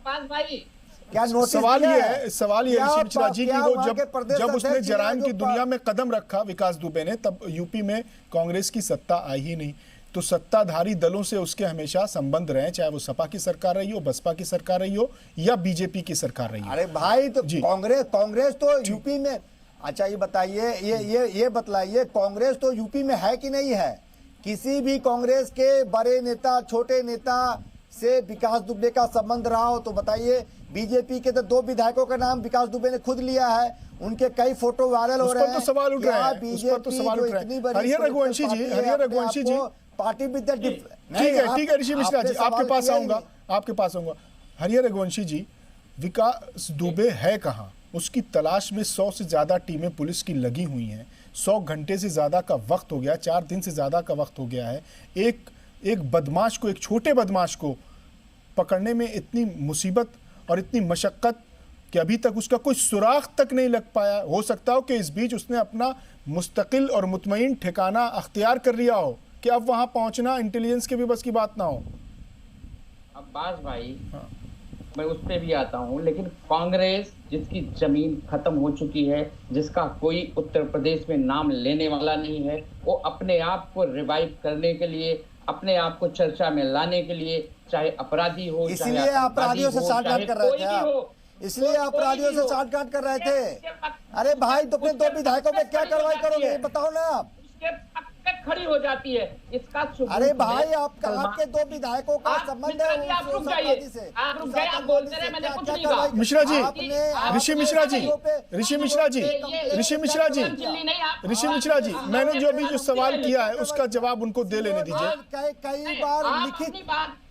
क्या नोटिस? सवाल ये है ऋषि मिश्रा जी की, वो जब उसने जराइम की दुनिया में कदम रखा विकास दुबे ने, तब यूपी में कांग्रेस की सत्ता आई ही नहीं। तो सत्ताधारी दलों से उसके हमेशा संबंध रहे, चाहे वो सपा की सरकार रही हो, बसपा की सरकार रही हो या बीजेपी की सरकार रही हो। अरे भाई तो कांग्रेस तो यूपी में, अच्छा ये बताइए, ये बतलाइए, कांग्रेस तो यूपी में है कि नहीं है? किसी भी कांग्रेस के बड़े नेता, छोटे नेता से विकास दुबे का संबंध रहा हो तो बताइए। बीजेपी के तो 2 विधायकों का नाम विकास दुबे ने खुद लिया है, उनके कई फोटो वायरल हो रहे हैं। उस पर तो सवाल उठ रहा है, उस पर तो सवाल उठ रहा है। हरिहर रघुवंशी जी, पार्टी विद ठीक है ऋषि मिश्रा जी, आपके पास आऊंगा। हरिहर रघुवंशी जी, विकास दुबे है कहाँ? उसकी तलाश में 100 से ज्यादा टीमें पुलिस की लगी हुई हैं। 100 घंटे से ज्यादा का वक्त हो गया, 4 दिन से ज्यादा का वक्त हो गया है। एक बदमाश को, एक छोटे बदमाश को पकड़ने में इतनी मुसीबत और इतनी मशक्कत कि अभी तक उसका कोई सुराग तक नहीं लग पाया। हो सकता हो कि इस बीच उसने अपना मुस्तकिल और मुतमईन ठिकाना अख्तियार कर लिया हो कि अब वहां पहुंचना इंटेलिजेंस के भी बस की बात ना हो। अब्बास भाई, मैं उस पे भी आता हूँ, लेकिन कांग्रेस जिसकी जमीन खत्म हो चुकी है, जिसका कोई उत्तर प्रदेश में नाम लेने वाला नहीं है, वो अपने आप को रिवाइव करने के लिए, अपने आप को चर्चा में लाने के लिए, चाहे अपराधी हो, इसलिए अपराधियों से साठगांठ कर रहे थे, इसलिए अपराधियों से साठगांठ कर रहे थे। अरे भाई, तो अपने 2 विधायकों पे क्या कार्रवाई करोगे, बताओ ना आप? खड़ी हो जाती है इसका। अरे भाई, आपके 2 विधायकों का संबंध है, आप रुक जाइए, आप रुक जाइए, आप बोलते रहे, मैंने कुछ नहीं कहा। मिश्रा जी, ऋषि मिश्रा जी, मैंने जो अभी जो सवाल किया है उसका जवाब उनको दे लेने दीजिए। कई बार लिखित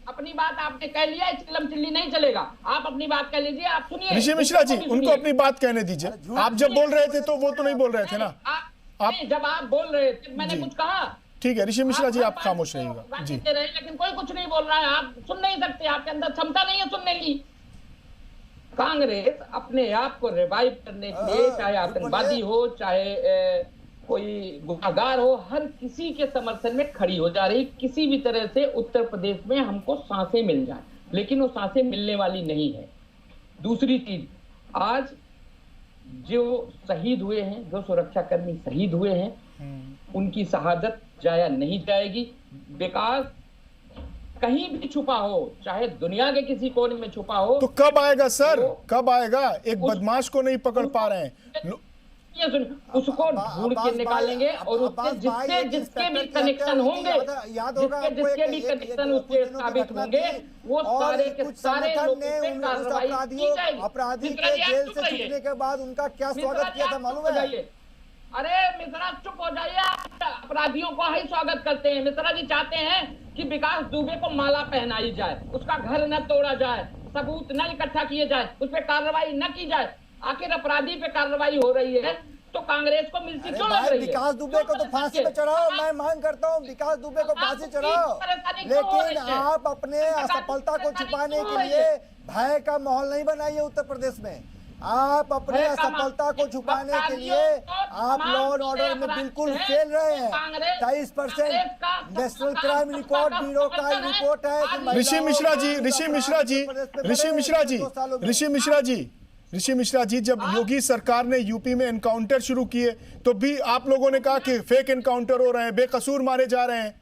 अपनी बात आपने कह लिया, चिल्लम चिल्ली नहीं चलेगा। आप अपनी बात कह लीजिए, आप सुनिए। ऋषि मिश्रा जी, उनको अपनी बात कहने दीजिए। आप जब बोल रहे थे तो वो तो नहीं बोल रहे थे ना। जब आप बोल रहे थे मैंने कुछ कहा? ठीक है ऋषि मिश्रा जी, आप खामोश रहिएगा जी। लेकिन कोई कुछ नहीं बोल रहा है, आप सुन नहीं सकते, आपके अंदर क्षमता नहीं है सुनने की। कांग्रेस अपने आप को रिवाइव करने के लिए, चाहे आतंकवादी हो, चाहे कोई गुनाहगार हो, हर किसी के समर्थन में खड़ी हो जा रही। किसी भी तरह से उत्तर प्रदेश में हमको सांसें मिल जाए, लेकिन वो सांसें मिलने वाली नहीं है। दूसरी चीज, आज जो शहीद हुए हैं, जो सुरक्षाकर्मी शहीद हुए हैं, उनकी शहादत जाया नहीं जाएगी। विकास कहीं भी छुपा हो, चाहे दुनिया के किसी कोने में छुपा हो, तो कब आएगा सर, कब आएगा? एक बदमाश को नहीं पकड़ पा रहे हैं, उसको ढूंढ के निकालेंगे और उसके जिसके भी कनेक्शन होंगे, जिसके भी कनेक्शन उसके साबित होंगे, वो सारे के सारे लोगों पे कार्रवाई की जाएगी। अपराधी के जेल से छूटने के बाद उनका क्या स्वागत किया था मालूम है? अरे मिश्रा चुप हो जाइए, अपराधियों को ही स्वागत करते हैं। मिश्रा जी चाहते हैं कि विकास दुबे को माला पहनाई जाए, उसका घर न तोड़ा जाए, सबूत न इकट्ठा किए जाए, उस पर कार्रवाई न की जाए। आखिर अपराधी पे कार्रवाई हो रही है तो कांग्रेस को मिलती क्यों लग रही है? विकास दुबे को तो फांसी पे चढ़ाओ, मैं मांग करता हूँ विकास दुबे को फांसी चढ़ाओ, लेकिन आप अपने असफलता को छुपाने के लिए भय का माहौल नहीं बनाइए उत्तर प्रदेश में। आप अपने असफलता को छुपाने के लिए आप लॉ एंड ऑर्डर में बिल्कुल फेल रहे हैं। 23% नेशनल क्राइम रिकॉर्ड ब्यूरो का रिपोर्ट है। ऋषि मिश्रा जी, जब योगी सरकार ने यूपी में एनकाउंटर शुरू किए तो भी आप लोगों ने कहा कि फेक एनकाउंटर हो रहे हैं, बेकसूर मारे जा रहे हैं।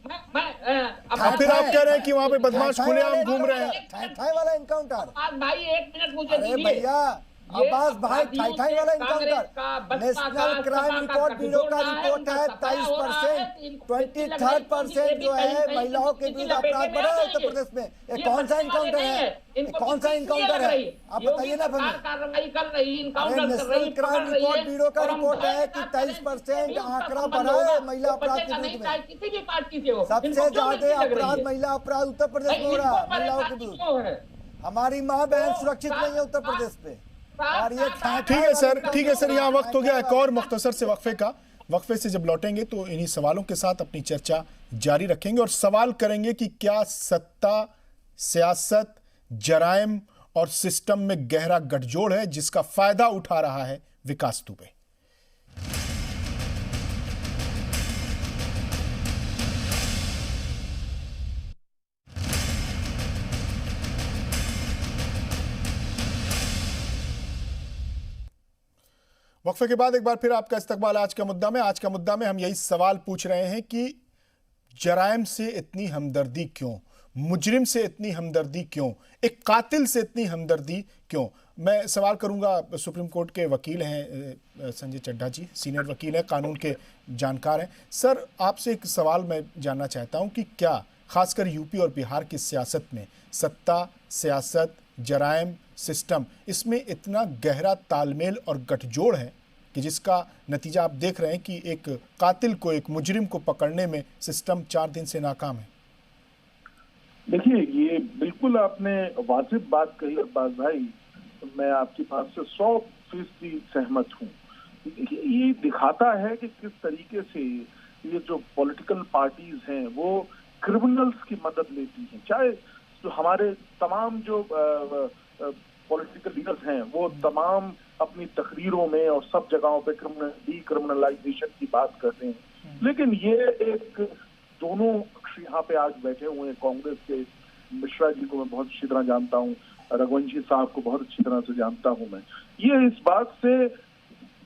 अब फिर आप कह रहे हैं कि वहाँ पे बदमाश खुलेआम घूम रहे हैं। थाई वाला एनकाउंटर, भाई 1 मिनट मुझे दीजिए भैया। अब्बास भाई, थाई वाला encounter, national crime record bureau का रिपोर्ट है 23%, 23% जो है महिलाओं के विरुद्ध अपराध बढ़ा है उत्तर प्रदेश में। ये कौन सा एनकाउंटर है? कौन सा एनकाउंटर है? आप बताइए ना हमें। कार्रवाई कर रही, encounter national crime record bureau का रिपोर्ट है कि 23% आंकड़ा बढ़ा है महिला अपराध के विरुद्ध में। किसी भी पार्टी से हो, सबसे ज्यादा अपराध महिला अपराध उत्तर प्रदेश में हो रहा है महिलाओं के विरुद्ध। हमारी माँ बहन सुरक्षित नहीं है उत्तर प्रदेश पे। और ये ठीक है सर, यहाँ वक्त हो गया एक और मुख्तसर से वक्फे का। वक्फे से जब लौटेंगे तो इन्हीं सवालों के साथ अपनी चर्चा जारी रखेंगे और सवाल करेंगे कि क्या सत्ता, सियासत, जराइम और सिस्टम में गहरा गठजोड़ है जिसका फायदा उठा रहा है विकास दुबे। वक्फे के बाद एक बार फिर आपका इस्तकबाल आज का मुद्दा में। आज का मुद्दा में हम यही सवाल पूछ रहे हैं कि जराइम से इतनी हमदर्दी क्यों? मुजरिम से इतनी हमदर्दी क्यों? एक कातिल से इतनी हमदर्दी क्यों? मैं सवाल करूंगा, सुप्रीम कोर्ट के वकील हैं संजय चड्ढा जी, सीनियर वकील हैं, कानून के जानकार हैं। सर, आपसे एक सवाल मैं जानना चाहता हूं कि क्या खासकर यूपी और बिहार की सियासत में सत्ता, सियासत, जराइम, सिस्टम, इसमें इतना गहरा तालमेल और गठजोड़ है कि जिसका नतीजा आप देख रहे हैं कि एक कातिल को, एक मुजरिम को पकड़ने में सिस्टम 4 दिन से नाकाम है? देखिए, ये बिल्कुल आपने वाजिब बात कही अब्बास भाई, मैं आपकी बात से 100% सहमत हूँ। ये दिखाता है कि किस तरीके से ये जो पॉलिटिकल पार्टीज हैं वो क्रिमिनल्स की मदद लेती हैं। चाहे जो हमारे तमाम जो पॉलिटिकल लीडर्स हैं वो तमाम अपनी तकरीरों में और सब जगहों पे डीक्रिमिनलाइजेशन की बात करते हैं, लेकिन ये एक दोनों यहाँ पे आज बैठे हुए हैं, कांग्रेस के मिश्रा जी को मैं बहुत अच्छी तरह जानता हूँ, रघुवंशी साहब को बहुत अच्छी तरह से जानता हूँ मैं, ये इस बात से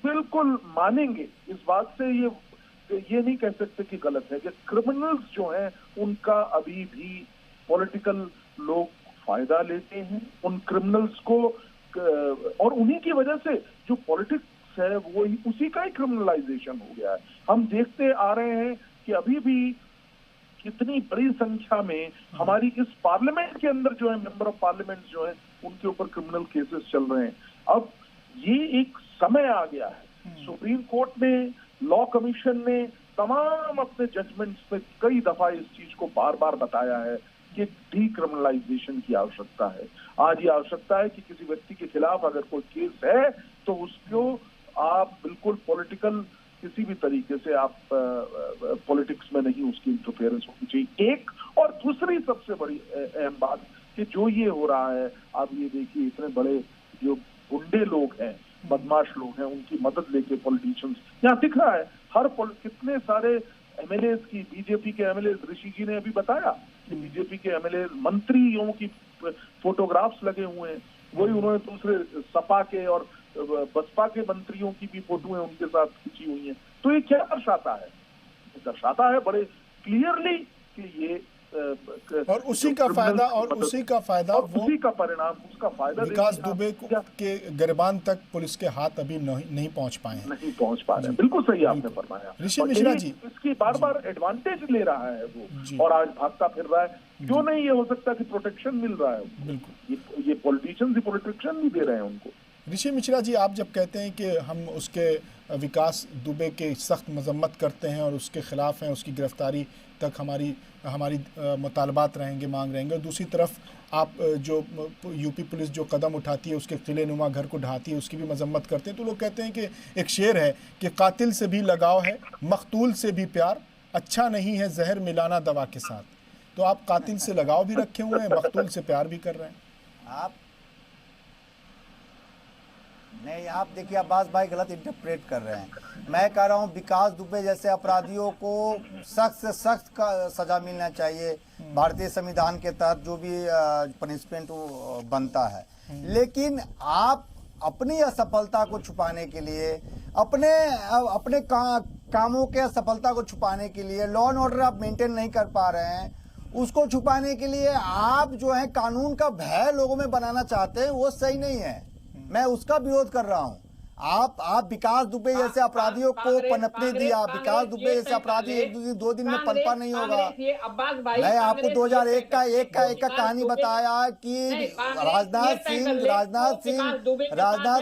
बिल्कुल मानेंगे, इस बात से ये नहीं कह सकते कि गलत है कि क्रिमिनल्स जो हैं उनका अभी भी पॉलिटिकल लोग फायदा लेते हैं उन क्रिमिनल्स को, और उन्हीं की वजह से जो पॉलिटिक्स है वो उसी का ही क्रिमिनलाइजेशन हो गया है। हम देखते आ रहे हैं कि अभी भी कितनी बड़ी संख्या में हमारी इस पार्लियामेंट के अंदर जो है मेंबर ऑफ पार्लियामेंट जो है उनके ऊपर क्रिमिनल केसेस चल रहे हैं। अब ये एक समय आ गया है, सुप्रीम कोर्ट ने, लॉ कमीशन ने तमाम अपने जजमेंट्स में कई दफा इस चीज को बार बार बताया है कि डीक्रिमिनलाइजेशन की आवश्यकता है। आज ये आवश्यकता है कि किसी व्यक्ति के खिलाफ अगर कोई केस है तो उसको आप बिल्कुल पॉलिटिकल किसी भी तरीके से आप पॉलिटिक्स में नहीं उसकी इंटरफेरेंस होनी चाहिए। एक और दूसरी सबसे बड़ी अहम बात कि जो ये हो रहा है, आप ये देखिए इतने बड़े जो गुंडे लोग हैं, बदमाश लोग हैं, उनकी मदद लेके पॉलिटिशियंस यहाँ दिख रहा है। कितने सारे एमएलए की, बीजेपी के एमएलए, ऋषि जी ने अभी बताया कि बीजेपी के एमएलए मंत्रियों की फोटोग्राफ्स लगे हुए हैं, वही उन्होंने दूसरे सपा के और बसपा के मंत्रियों की भी फोटो है उनके साथ खींची हुई है। तो ये क्या दर्शाता है? दर्शाता है बड़े क्लियरली कि ये और उसी का फायदा वो उसी का परिणाम, उसका फायदा विकास दुबे के गिरबान तक पुलिस के हाथ अभी नहीं पहुंच पाए हैं, नहीं पहुंच पा रहे हैं। बिल्कुल सही आपने फरमाया। ऋषि मिश्रा जी इसकी बार बार एडवांटेज ले रहा है वो, और आज भागता फिर रहा है। क्यों नहीं ये हो सकता कि प्रोटेक्शन मिल रहा है? बिल्कुल, ये पॉलिटिशियंस ही प्रोटेक्शन नहीं दे रहे हैं उनको। ऋषि मिश्रा जी, आप जब कहते हैं कि हम उसके विकास दुबे के सख्त मजम्मत करते हैं और उसके खिलाफ हैं, उसकी गिरफ्तारी तक हमारी मुतालबात रहेंगे, मांग रहेंगे, और दूसरी तरफ आप जो यूपी पुलिस जो कदम उठाती है, उसके किले नुमा घर को ढहाती है, उसकी भी मजम्मत करते हैं, तो लोग कहते हैं कि एक शेर है कि कातिल से भी लगाव है, मकतूल से भी प्यार, अच्छा नहीं है जहर मिलाना दवा के साथ। तो आप कातिल से लगाव भी रखे हुए हैं, मकतूल से प्यार भी कर रहे हैं। आप नहीं, आप देखिए अब्बास भाई गलत इंटरप्रेट कर रहे हैं। मैं कह रहा हूँ विकास दुबे जैसे अपराधियों को सख्त से सख्त का सजा मिलना चाहिए, भारतीय संविधान के तहत जो भी पनिशमेंट बनता है। लेकिन आप अपनी असफलता को छुपाने के लिए, अपने कामों के असफलता को छुपाने के लिए, लॉ एंड ऑर्डर आप मेंटेन नहीं कर पा रहे हैं, उसको छुपाने के लिए आप जो है कानून का भय लोगों में बनाना चाहते हैं, वो सही नहीं है। मैं उसका विरोध कर रहा हूँ। आप विकास दुबे जैसे अपराधियों को पनपने दिया। विकास दुबे जैसे अपराधी 1-2 दिन में पनपा नहीं होगा। मैं आपको 2001 का कहानी बताया कि राजनाथ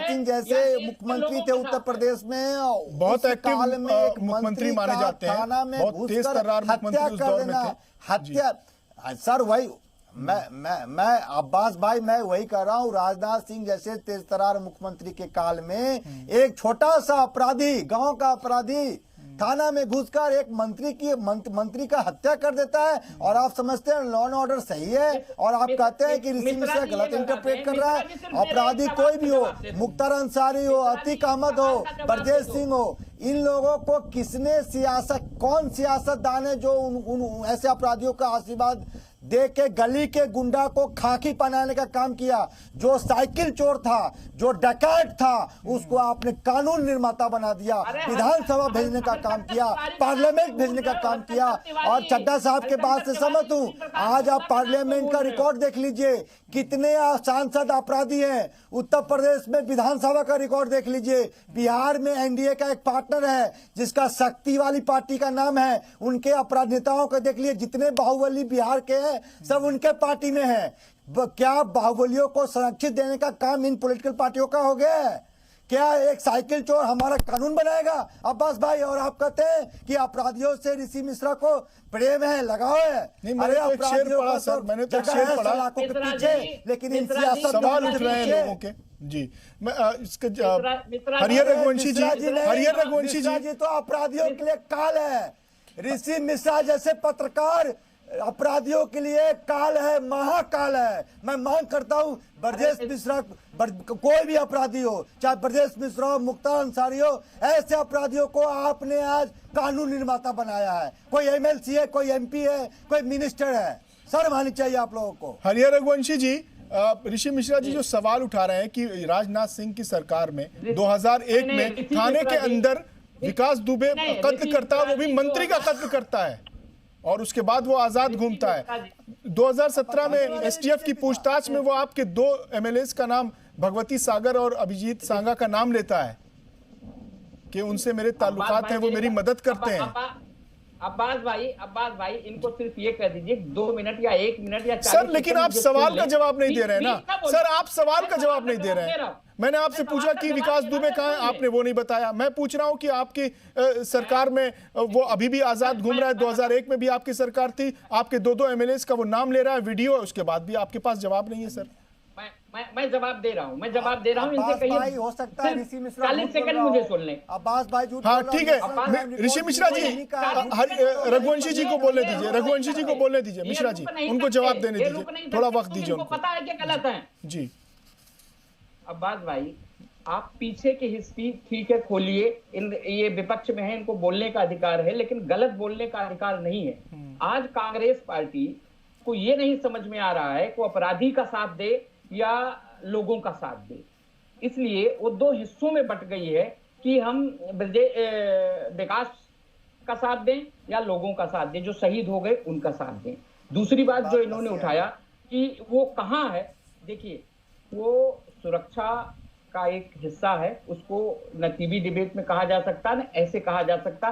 सिंह जैसे मुख्यमंत्री थे उत्तर प्रदेश में, बहुत एक्टिव मुख्यमंत्री माने जाते हैं, थाना में बहुत तेज तर्रार मुख्यमंत्री उस दौर में थे। हत्या सर, वही मैं अब्बास भाई मैं वही कह रहा हूँ। राजनाथ सिंह जैसे तेज तर्रार मुख्यमंत्री के काल में एक छोटा सा अपराधी, गांव का अपराधी, थाना में घुसकर एक मंत्री का हत्या कर देता है, और आप समझते हैं लॉ एंड ऑर्डर सही है, और आप कहते हैं कि ऋषि मिश्रा गलत इंटरप्रेट कर रहा है। अपराधी कोई भी हो, मुख्तार अंसारी हो, अतीक अहमद हो, ब्रजेश सिंह हो, इन लोगों को किसने कौन सियासतदान है जो ऐसे अपराधियों का आशीर्वाद दे के गली के गुंडा को खाकी पहनाने का काम किया। जो साइकिल चोर था, जो डकैत था, उसको आपने कानून निर्माता बना दिया, विधानसभा भेजने का काम किया, पार्लियामेंट भेजने का काम किया। और चड्डा साहब के बात से सहमत हूं। आज आप पार्लियामेंट का रिकॉर्ड देख लीजिए, कितने सांसद अपराधी हैं। उत्तर प्रदेश में विधानसभा का रिकॉर्ड देख लीजिए। बिहार में एनडीए का एक पार्टनर है जिसका शक्ति वाली पार्टी का नाम है, उनके अपराध नेताओं को देख लीजिए। जितने बाहुबली बिहार के हैं सब उनके पार्टी में है। क्या बाहुबलियों को संरक्षित देने का काम इन पॉलिटिकल पार्टियों का हो गया है? क्या एक साइकिल चोर हमारा कानून बनाएगा? अब्बास भाई, और आप कहते हैं कि अपराधियों से ऋषि मिश्रा को प्रेम है, लगाव है। नहीं, मैंने तो एक शेर पढ़ा सर, मैंने तो एक शेर पढ़ा के पीछे, लेकिन इन सियासत सवाल उठ रहे हैं लोगों के। जी, मैं इसका हरिहर रघुवंशी जी तो अपराधियों के लिए काल है। ऋषि मिश्रा जैसे पत्रकार अपराधियों के लिए काल है, महाकाल है। मैं मांग करता हूं ब्रजेश मिश्रा, कोई भी अपराधी हो, चाहे ब्रजेश मिश्रा हो, मुख्तार अंसारी हो, ऐसे अपराधियों को आपने आज कानून निर्माता बनाया है। कोई एमएलसी है, कोई एमपी है, कोई मिनिस्टर है। शर्म आनी चाहिए आप लोगों को। हरिहर रघुवंशी जी, ऋषि मिश्रा जी जो सवाल उठा रहे हैं कि राजनाथ सिंह की सरकार में 2001 में थाने के अंदर विकास दुबे कत्ल करता है, वो भी मंत्री का कत्ल करता है, और उसके बाद वो आजाद घूमता है। 2017 में एसटीएफ की पूछताछ में वो आपके 2 एमएलएस का नाम भगवती सागर और अभिजीत सांगा का नाम लेता है कि उनसे मेरे ताल्लुकात हैं, वो मेरी मदद करते हैं। अब्बास भाई इनको सिर्फ ये कह दीजिए 2 मिनट या 1 मिनट या 40 सर, लेकिन आप सवाल का जवाब नहीं दे रहे हैं ना सर, आप सवाल का जवाब नहीं दे रहे हैं। मैंने आपसे पूछा कि विकास दुबे कहाँ है, आपने वो नहीं बताया। मैं पूछ रहा हूं कि आपकी सरकार में वो अभी भी आजाद घूम रहा है। 2001 में भी आपकी सरकार थी, आपके 2 एमएलएस का वो नाम ले रहा है, वीडियो है, उसके बाद भी आपके पास जवाब नहीं है सर। मैं जवाब दे रहा हूं, इनसे कहिए। हो सकता है ऋषि मिश्रा 40 सेकंड मुझे सुन लें। अब्बास भाई झूठ। हाँ ठीक है, ऋषि मिश्रा जी, रघुवंशी जी को बोलने दीजिए, रघुवंशी जी को बोलने दीजिए, मिश्रा जी उनको जवाब देने दीजिए, थोड़ा वक्त दीजिए उनको। पता है कि गलत है जी। अब्बास भाई, आप पीछे की हिस्ट्री ठीक है खोलिए, ये विपक्ष में है, इनको बोलने का अधिकार है, लेकिन गलत बोलने का अधिकार नहीं है। आज कांग्रेस पार्टी को ये नहीं समझ में आ रहा है कि अपराधी का साथ दे या लोगों का साथ दे, इसलिए वो 2 हिस्सों में बट गई है कि हम विकास का साथ दें या लोगों का साथ दें, जो शहीद हो गए उनका साथ दें। दूसरी बात जो इन्होंने उठाया कि वो कहाँ है, देखिए वो सुरक्षा का एक हिस्सा है, उसको न टीवी डिबेट में कहा जा सकता न ऐसे कहा जा सकता।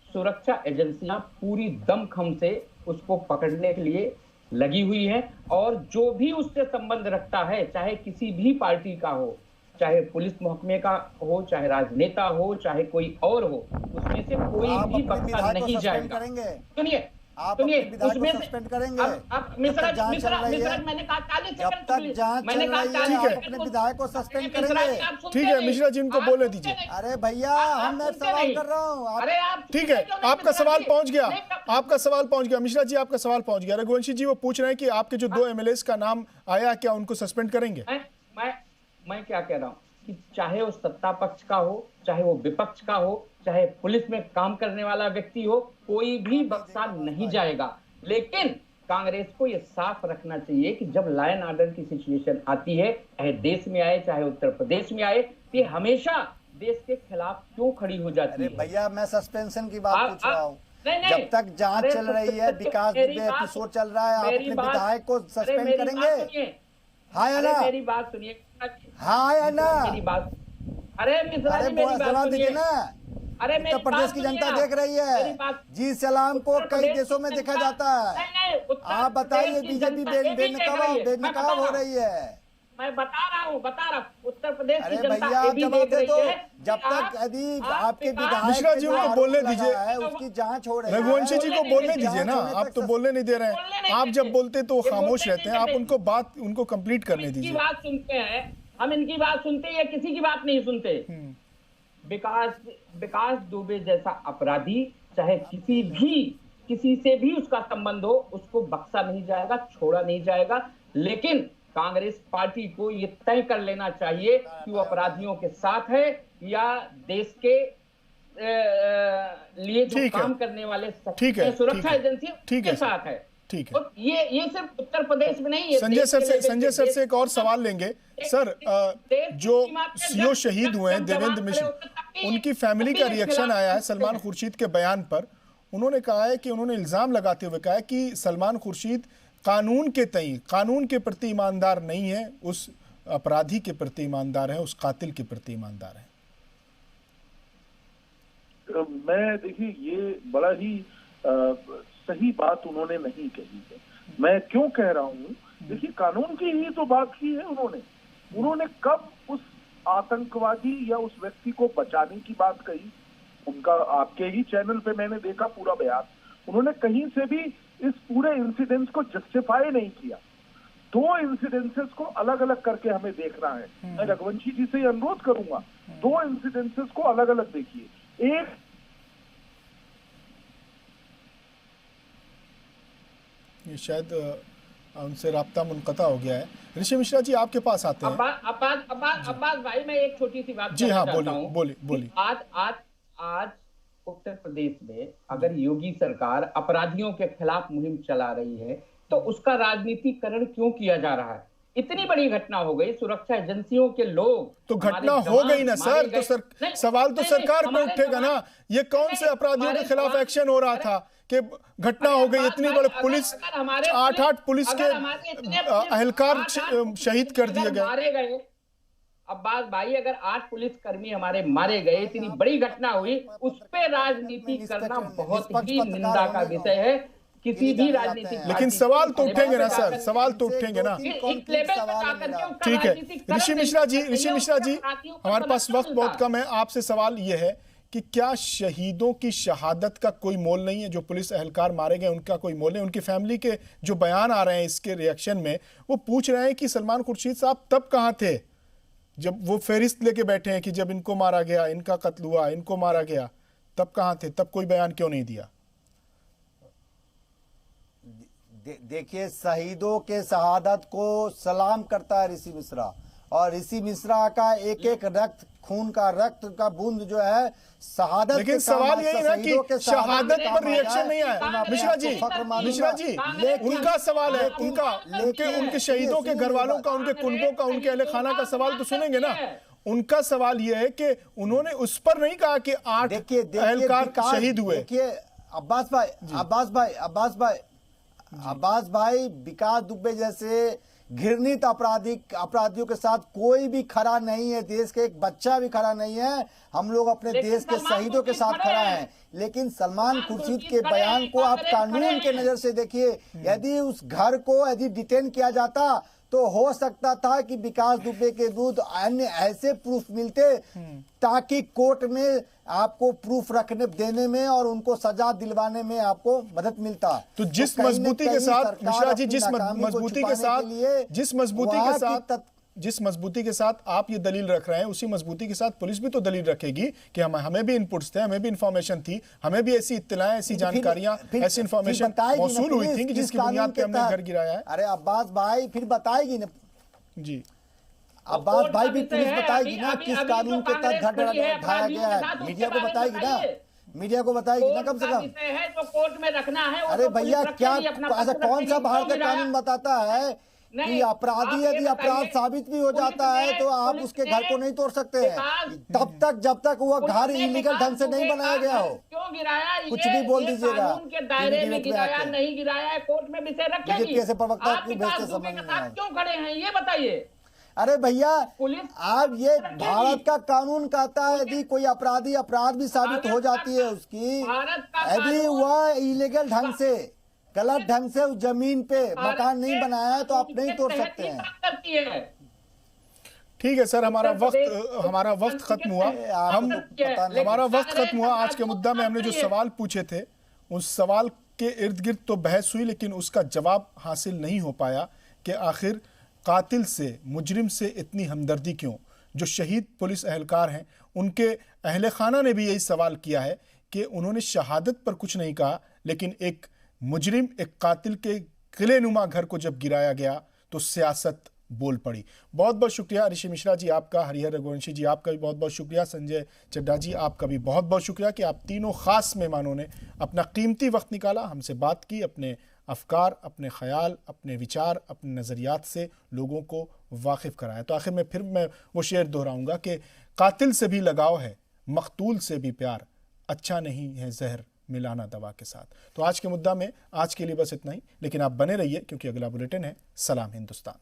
सुरक्षा एजेंसियां पूरी दमखम से उसको पकड़ने के लिए लगी हुई है, और जो भी उससे संबंध रखता है, चाहे किसी भी पार्टी का हो, चाहे पुलिस महकमे का हो, चाहे राजनेता हो, चाहे कोई और हो, उसमें से कोई भी बख्शा नहीं जाएगा। सुनिए उसमें सस्पेंड करेंगे। अब मिश्रा मैंने कहा 40 सेकंड, मैंने कहा 40 अपने विधायक को सस्पेंड करेंगे। ठीक है मिश्रा जी, उनको बोलने दीजिए। अरे भैया, हम सवाल कर रहा हूँ। अरे आप ठीक है, आपका सवाल पहुंच गया, आपका सवाल पहुंच गया मिश्रा जी, आपका सवाल पहुंच गया। रघुवंशी जी वो पूछ रहे हैं कि आपके जो 2 एमएलएस का नाम आया, क्या उनको सस्पेंड करेंगे? मैं क्या कह रहा हूँ कि चाहे वो सत्ता पक्ष का हो, चाहे वो विपक्ष का हो, चाहे पुलिस में काम करने वाला व्यक्ति हो, कोई भी बख्शा नहीं जाएगा। लेकिन कांग्रेस को ये साफ रखना चाहिए कि जब लॉ एंड ऑर्डर की सिचुएशन आती है, चाहे देश में आए चाहे उत्तर प्रदेश में आए, ये हमेशा देश के खिलाफ क्यों खड़ी हो जाती है? भैया, मैं सस्पेंशन की बात पूछ रहा हूँ। जब तक जांच चल रही है, विकास दुबे एपिसोड चल रहा है, आप अपने विधायक को सस्पेंड करेंगे? हाँ या ना? मेरी बात सुनिए। हाँ या ना? मेरी बात, अरे मिश्रा जी मेरी बात सुनिए ना। अरे उत्तर प्रदेश की जनता देख रही है, जी सलाम को कई देशों में देखा जाता है। आप बताइए, बीजेपी बेनकाब हो रही है। मैं बता रहा हूँ उत्तर प्रदेश की जनता भैया भी देख रही है। जब तक यदि आपके विधायक मिश्रा जी को बोलने दीजिए, उसकी जांच हो रही है। रघुवंशी जी को बोलने दीजिए ना, आप तो बोलने नहीं दे रहे हैं। आप जब बोलते तो खामोश रहते हैं, आप उनको कंप्लीट करने दीजिए। बात सुनते हैं हम, इनकी बात सुनते हैं या किसी की बात नहीं सुनते। विकास दुबे जैसा अपराधी चाहे किसी से भी उसका संबंध हो, उसको बख्शा नहीं जाएगा, छोड़ा नहीं जाएगा। लेकिन कांग्रेस पार्टी को ये तय कर लेना चाहिए कि वो अपराधियों के साथ है या देश के लिए जो काम करने वाले सुरक्षा एजेंसी के साथ है। ठीक है। और ये सिर्फ उत्तर प्रदेश में नहीं है। संजय सर से एक और सवाल लेंगे। सर, जो सीओ शहीद हुए हैं देवेंद्र मिश्र, उनकी फैमिली का रिएक्शन आया है सलमान खुर्शीद के बयान पर। उन्होंने कहा है कि उन्होंने इल्जाम लगाते हुए कहा है कि सलमान खुर्शीद कानून के प्रति ईमानदार नहीं है, उस अपराधी के प्रति ईमानदार है, उस कातिल के प्रति ईमानदार है। मैं देखिए, ये बड़ा ही सही बात उन्होंने नहीं कही है। मैं क्यों कह रहा हूँ, देखिए कानून की ही तो बात की है उन्होंने कब उस आतंकवादी या उस व्यक्ति को बचाने की बात कही। उनका आपके ही चैनल पे मैंने देखा पूरा बयान, उन्होंने कहीं से भी इस पूरे इंसिडेंस को जस्टिफाई नहीं किया। दो इंसिडेंसेस को अलग अलग करके हमें देखना है। मैं रघुवंशी जी से अनुरोध करूंगा, दो इंसिडेंसेस को अलग अलग देखिए। एक ये शायद उनसे राब्ता मुनक़ता हो गया है। ऋषि मिश्रा जी आपके पास आते हैं। अब्बास भाई, मैं एक छोटी सी बात जी हाँ, बोलिए। आज उत्तर प्रदेश में अगर योगी सरकार अपराधियों के खिलाफ मुहिम चला रही है तो उसका राजनीतिकरण क्यों किया जा रहा है? इतनी बड़ी घटना हो गई, सुरक्षा एजेंसियों के लोग तो घटना हो गई ना सर, तो सवाल तो सरकार पे उठेगा ना। ये कौन से अपराधियों के खिलाफ एक्शन हो रहा था कि घटना हो गई, इतनी बड़ी पुलिस, 8 पुलिस के अहलकार शहीद कर दिए गए। अब्बास भाई, अगर 8 पुलिसकर्मी हमारे मारे गए, इतनी बड़ी घटना हुई, उस पे राजनीति करना बहुत ही निंदा का विषय है किसी भी राजनीतिक। लेकिन सवाल तो उठेंगे ना सर, सवाल तो उठेंगे ना। ठीक है ऋषि मिश्रा जी, हमारे पास वक्त बहुत कम है। आपसे सवाल यह है कि क्या शहीदों की शहादत का कोई मोल नहीं है? जो पुलिस एहलकार मारे गए उनका कोई मोल नहीं? उनकी फैमिली के जो बयान आ रहे हैं इसके रिएक्शन में, वो पूछ रहे हैं कि सलमान खुर्शीद साहब तब कहाँ थे जब वो फेरिस्त लेके बैठे हैं कि जब इनको मारा गया, इनका कत्ल हुआ, इनको मारा गया, तब कहाँ थे? तब कोई बयान क्यों नहीं दिया? देखिए, शहीदों के शहादत को सलाम करता है ऋषि मिश्रा, और ऋषि मिश्रा का एक एक खून का रक्त का बूंद जो है शहादत। लेकिन सवाल यही ना कि शहादत पर रिएक्शन नहीं आया। मिश्रा जी, उनका सवाल है, उनके शहीदों के घर वालों का, उनके कुनबों का, उनके अहले खाना का सवाल तो सुनेंगे ना। उनका सवाल यह है कि उन्होंने उस पर नहीं कहा कि 8 एहलकार शहीद हुए। देखिए अब्बास भाई, विकास दुबे जैसे घृणित अपराधियों के साथ कोई भी खड़ा नहीं है। देश के एक बच्चा भी खड़ा नहीं है। हम लोग अपने देश के शहीदों के साथ खड़ा हैं। लेकिन सलमान खुर्शीद के बयान को आप कानून के नजर से देखिए। यदि उस घर को डिटेन किया जाता तो हो सकता था कि विकास दुबे के विरुद्ध अन्य ऐसे प्रूफ मिलते ताकि कोर्ट में आपको प्रूफ रखने देने में और उनको सजा दिलवाने में आपको मदद मिलता। तो जिस मजबूती के साथ मिश्रा जी, जिस मजबूती के साथ आप ये दलील रख रहे हैं, उसी मजबूती के साथ पुलिस भी तो दलील रखेगी कि हमें भी इनपुट्स थे, हमें भी इंफॉर्मेशन थी, हमें भी ऐसी इत्तलाएं, ऐसी जानकारियां, ऐसी इंफॉर्मेशन मौसूल हुई थी कि जिसकी बुनियाद पे हमने घर गिराया है। अरे अब्बास भाई फिर बताएगी ना जी, अब्बास भाई भी पुलिस बताएगी ना किस कानून के तहत घर ढाया गया है। मीडिया को बताएगी ना, कम से कम जो कोर्ट में रखना है। अरे भैया, क्या ऐसा कौन सा भारतीय कानून बताता है कि अपराधी यदि अपराध साबित भी हो जाता है तो आप उसके घर को नहीं तोड़ सकते हैं तब तक जब तक वो घर इलीगल ढंग से नहीं बनाया गया हो। क्यों गिराया? कुछ भी बोल दीजिएगा। कानून के दायरे में गिराया, नहीं गिराया है, कोर्ट में विषय रखेगी। कैसे प्रवक्ता क्यों भेजते समझ नहीं आया? क्यों खड़े हैं ये बताइए। अरे भैया, आप ये भारत का कानून कहता है यदि कोई अपराधी अपराध भी साबित हो जाती है उसकी, यदि वह इलीगल ढंग से, गलत ढंग से उस जमीन पे मकान नहीं बनाया है तो आप नहीं तोड़ सकते हैं। ठीक है सर, हमारा वक्त खत्म हुआ। हमारा वक्त खत्म हुआ। आज के मुद्दा में हमने जो सवाल पूछे थे उस सवाल के इर्द गिर्द तो बहस हुई, लेकिन उसका जवाब हासिल नहीं हो पाया कि आखिर कातिल से, मुजरिम से इतनी हमदर्दी क्यों। जो शहीद पुलिस एहलकार हैं उनके अहले खाना ने भी यही सवाल किया है कि उन्होंने शहादत पर कुछ नहीं कहा, लेकिन एक मुजरिम, एक कातिल के किलेनुमा घर को जब गिराया गया तो सियासत बोल पड़ी। बहुत बहुत शुक्रिया ऋषि मिश्रा जी आपका, हरिहर रघुवंशी जी आपका भी बहुत बहुत शुक्रिया, संजय चड्ढा जी आपका भी बहुत बहुत शुक्रिया कि आप तीनों खास मेहमानों ने अपना कीमती वक्त निकाला, हमसे बात की, अपने अफकार, अपने ख्याल, अपने विचार, अपने नज़रियात से लोगों को वाकिफ़ कराया। तो आखिर में फिर मैं वो शेर दोहराऊंगा कि कातिल से भी लगाव है, मकतूल से भी प्यार, अच्छा नहीं है जहर मिलाना दवा के साथ। तो आज के मुद्दा में आज के लिए बस इतना ही, लेकिन आप बने रहिए क्योंकि अगला बुलेटिन है सलाम हिंदुस्तान।